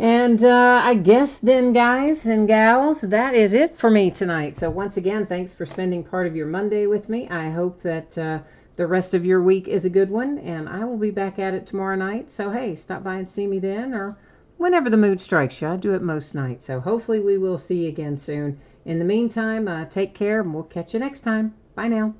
And I guess then, guys and gals, that is it for me tonight. So once again, thanks for spending part of your Monday with me. I hope that the rest of your week is a good one, and I will be back at it tomorrow night. So hey, stop by and see me then, or whenever the mood strikes you. I do it most nights. So hopefully we will see you again soon. In the meantime, take care, and we'll catch you next time. Bye now.